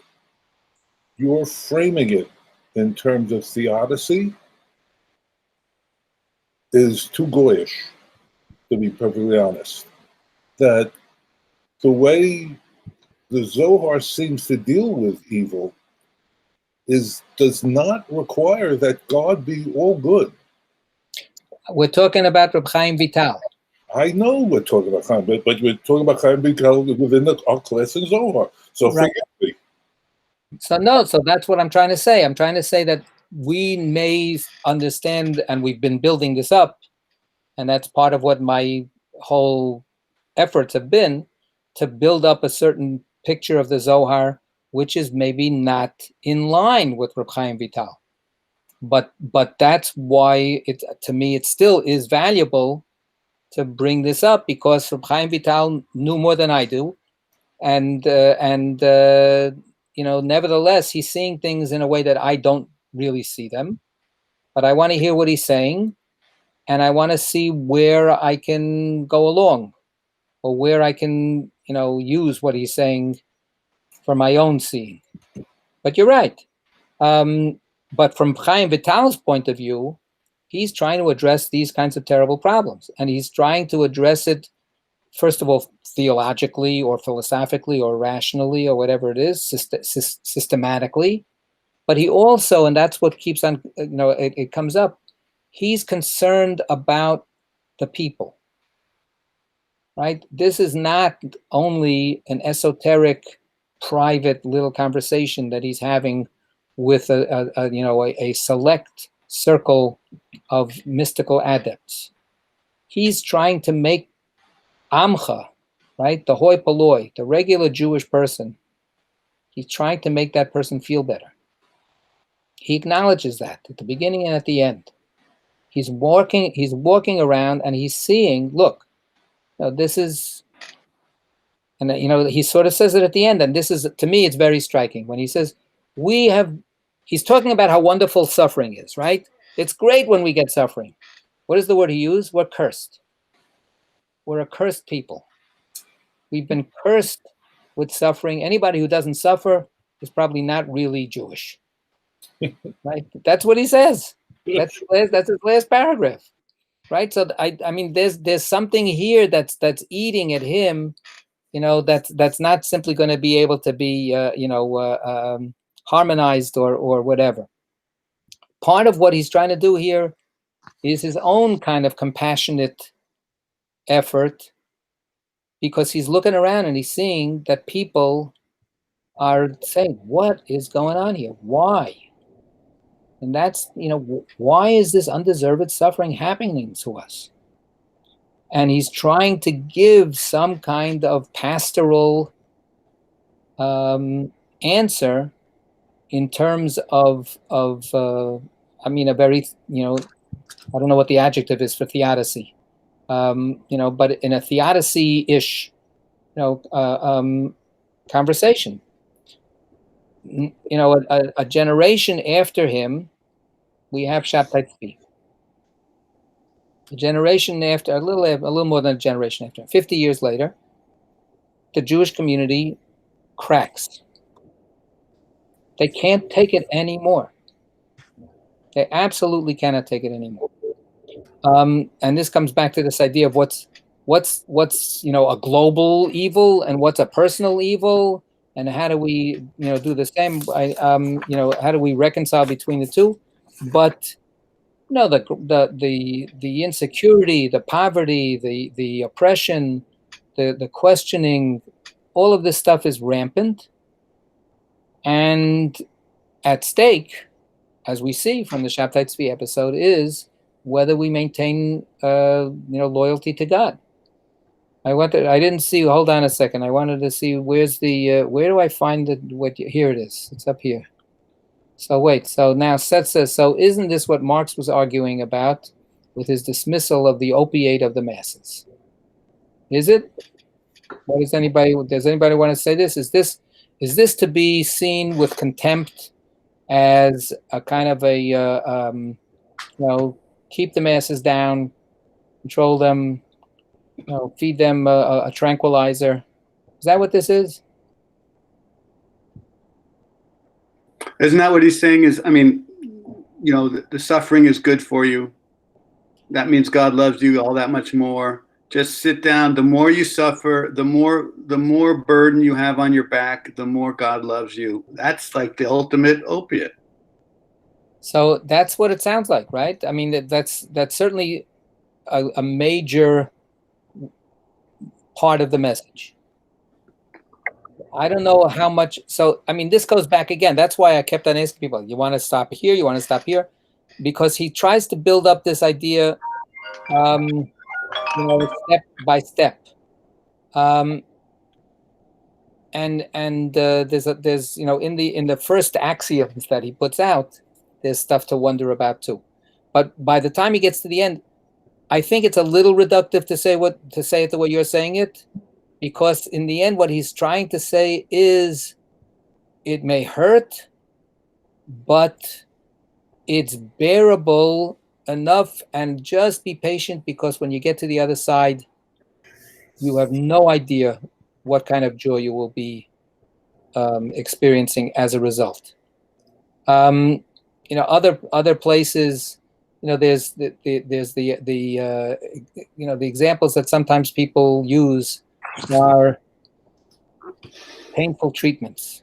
you're framing it in terms of theodicy is too goyish, to be perfectly honest. That the way the Zohar seems to deal with evil does not require that God be all good. We're talking about Reb Chaim Vital. I know we're talking about Chaim, but we're talking about Chaim Vital within our class in Zohar. So right. Forgive me. So that's what I'm trying to say. I'm trying to say that we may understand, and we've been building this up, and that's part of what my whole efforts have been, to build up a certain picture of the Zohar, which is maybe not in line with Reb Chaim Vital. But that's why to me it still is valuable to bring this up, because Reb Chaim Vital knew more than I do, and nevertheless he's seeing things in a way that I don't really see them. But I want to hear what he's saying, and I want to see where I can go along, or where I can use what he's saying for my own seeing. But you're right. But from Chaim Vital's point of view, he's trying to address these kinds of terrible problems. And he's trying to address it, first of all, theologically or philosophically or rationally or whatever it is, systematically. But he also, and that's what keeps on, it comes up, he's concerned about the people. right? This is not only an esoteric, private little conversation that he's having with a select circle of mystical adepts. He's trying to make Amcha, right, the hoi polloi, the regular Jewish person, he's trying to make that person feel better. He acknowledges that at the beginning and at the end. He's walking around and he's seeing, look, this is, and he sort of says it at the end, and this is, to me, it's very striking when he says, he's talking about how wonderful suffering is, right? It's great when we get suffering. What is the word he used? We're cursed. We're a cursed people. We've been cursed with suffering. Anybody who doesn't suffer is probably not really Jewish, right? That's what he says. That's his last paragraph, right? So I mean, there's something here that's eating at him, that's not simply going to be able to be harmonized or whatever. Part of what he's trying to do here is his own kind of compassionate effort, because he's looking around and he's seeing that people are saying, what is going on here? Why? And that's, why is this undeserved suffering happening to us? And he's trying to give some kind of pastoral answer in terms of a very, I don't know what the adjective is for theodicy, but in a theodicy-ish, conversation. A generation after him, we have Shabtai Tzvi. A generation after, a little more than a generation after, 50 years later, the Jewish community cracks. They can't take it anymore. They absolutely cannot take it anymore. And this comes back to this idea of what's a global evil and what's a personal evil, and how do we do the same? How do we reconcile between the two? But the insecurity, the poverty, the oppression, the questioning, all of this stuff is rampant, and at stake, as we see from the Shabtai Tzvi episode, is whether we maintain loyalty to God. I didn't see. Hold on a second. I wanted to see where do I find it? Here it is. It's up here. So wait. So now Seth says. So isn't this what Marx was arguing about with his dismissal of the opiate of the masses? Is it? Does anybody want to say this? Is this to be seen with contempt as a kind of a keep the masses down, control them, feed them a tranquilizer? Is that what this is? Isn't that what he's saying? The suffering is good for you. That means God loves you all that much more. Just sit down. The more you suffer, the more burden you have on your back, the more God loves you. That's like the ultimate opiate. So that's what it sounds like, right? I mean, that's certainly a major part of the message. I don't know how much. So, I mean, this goes back again. That's why I kept on asking people, you want to stop here? You want to stop here? Because he tries to build up this idea, step by step. And there's in the first axioms that he puts out, there's stuff to wonder about too. But by the time he gets to the end, I think it's a little reductive to say it the way you're saying it, because in the end, what he's trying to say is, it may hurt, but it's bearable enough, and just be patient, because when you get to the other side, you have no idea what kind of joy you will be experiencing as a result. Other places, there's the examples that sometimes people use are painful treatments.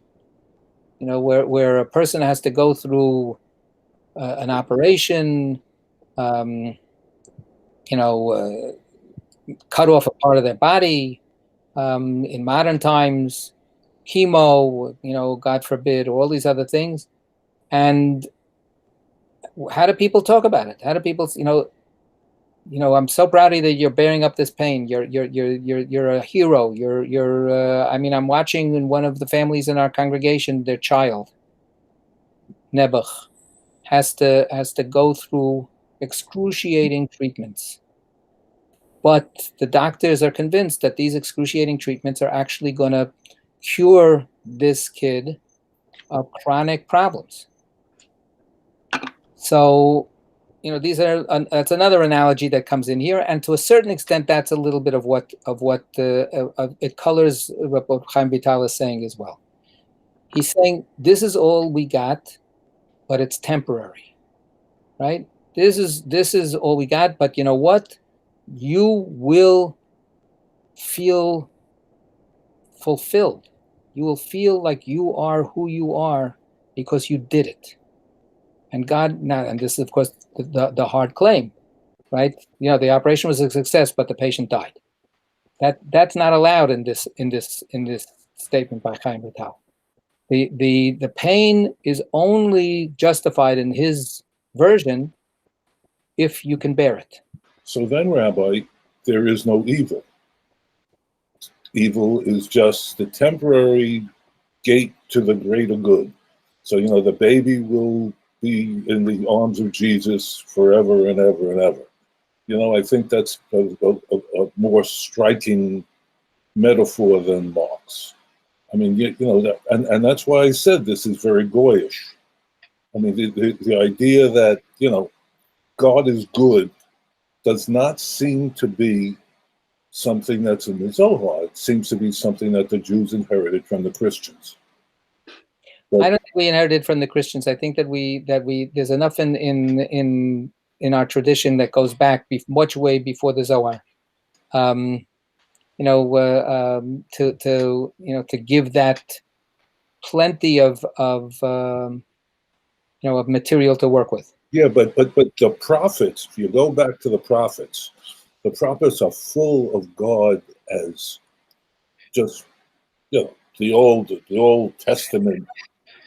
Where a person has to go through an operation, cut off a part of their body. In modern times, chemo, God forbid, all these other things. And how do people talk about it? How do people, I'm so proud of you that you're bearing up this pain. You're a hero. I'm watching in one of the families in our congregation, their child, Nebuch, has to go through excruciating treatments. But the doctors are convinced that these excruciating treatments are actually going to cure this kid of chronic problems. So, that's another analogy that comes in here, and to a certain extent, that's a little bit of what it colors what Chaim Vital is saying as well. He's saying this is all we got, but it's temporary, right? This is all we got, but you know what? You will feel fulfilled. You will feel like you are who you are because you did it. And God, now, and this is of course the hard claim, right? The operation was a success, but the patient died. That's not allowed in this statement by Chaim Vital. The pain is only justified in his version if you can bear it. So then, Rabbi, there is no evil. Evil is just the temporary gate to the greater good. So, the baby will be in the arms of Jesus forever and ever and ever. I think that's a more striking metaphor than Marx. And that's why I said this is very Goyish. The idea that, God is good does not seem to be something that's in the Zohar. It seems to be something that the Jews inherited from the Christians. But I don't think we inherited from the Christians. I think that we there's enough in our tradition that goes back much way before the Zohar. To give that plenty of material to work with. Yeah, but the prophets, if you go back to the prophets are full of God as just, the Old Testament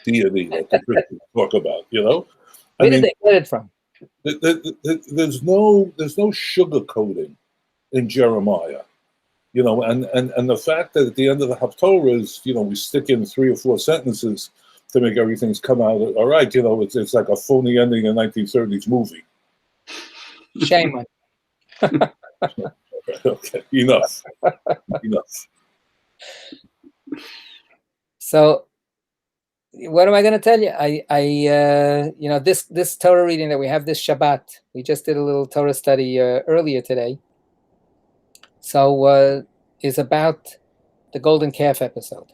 deity that the Christians talk about, Where did they get it from? There's no sugarcoating in Jeremiah, and the fact that at the end of the Haftorah is, we stick in 3 or 4 sentences to make everything's come out all right. It's like a phony ending in a 1930s movie. Shame on you. Okay, enough. So, what am I going to tell you? This Torah reading that we have this Shabbat, we just did a little Torah study earlier today. So, is about the golden calf episode.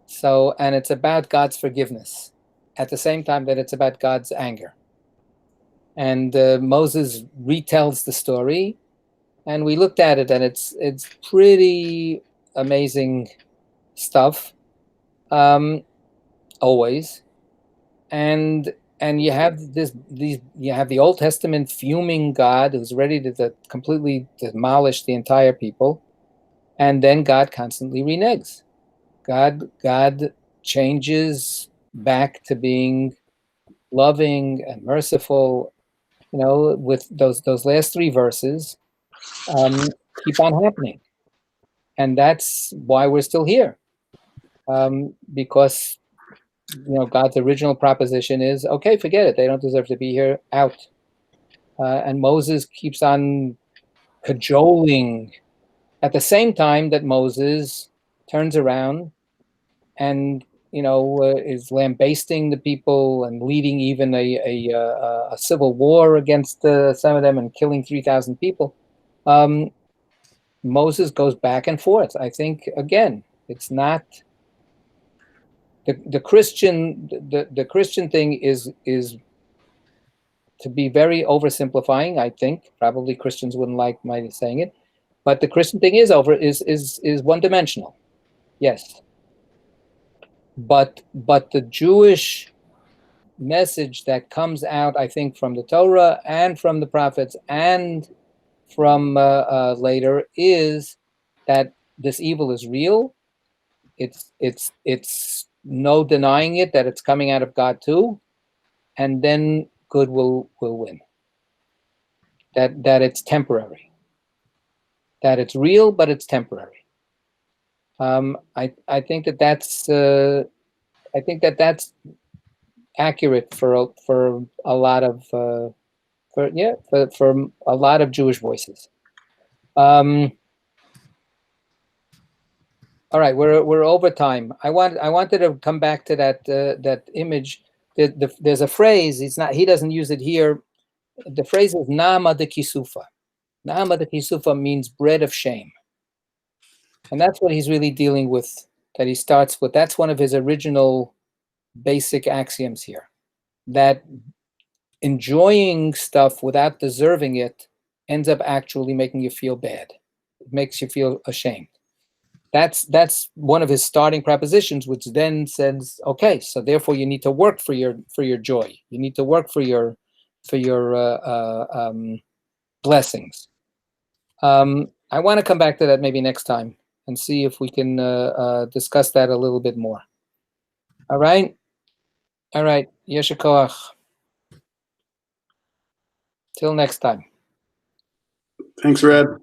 So, and it's about God's forgiveness at the same time that it's about God's anger. And Moses retells the story, and we looked at it, and it's pretty amazing stuff, always. And you have you have the Old Testament fuming God who's ready to completely demolish the entire people, and then God constantly reneges. God changes back to being loving and merciful. With those last 3 verses, keep on happening, and that's why we're still here. Because God's original proposition is, okay, forget it. They don't deserve to be here. Out. And Moses keeps on cajoling at the same time that Moses turns around and is lambasting the people and leading even a civil war against some of them and killing 3,000 people. Moses goes back and forth. I think again, it's not the Christian. The Christian thing is to be very oversimplifying. I think probably Christians wouldn't like my saying it, but the Christian thing is one-dimensional. Yes. But the Jewish message that comes out, I think, from the Torah and from the prophets and from later is that this evil is real. It's no denying it, that it's coming out of God too, and then good will win. That it's temporary. That it's real, but it's temporary. I think that's accurate for a lot of for a lot of Jewish voices. All right, we're over time. I wanted to come back to that image. There's a phrase. He doesn't use it here. The phrase is Nama de Kisufa. Nama de Kisufa means bread of shame, and that's what he's really dealing with. That he starts with. That's one of his original basic axioms here. That enjoying stuff without deserving it ends up actually making you feel bad. It makes you feel ashamed. That's one of his starting propositions, which then says, okay, so therefore you need to work for your joy. You need to work for your blessings. I want to come back to that maybe next time and see if we can discuss that a little bit more. All right, Yesher Koach. Till next time. Thanks, Reb.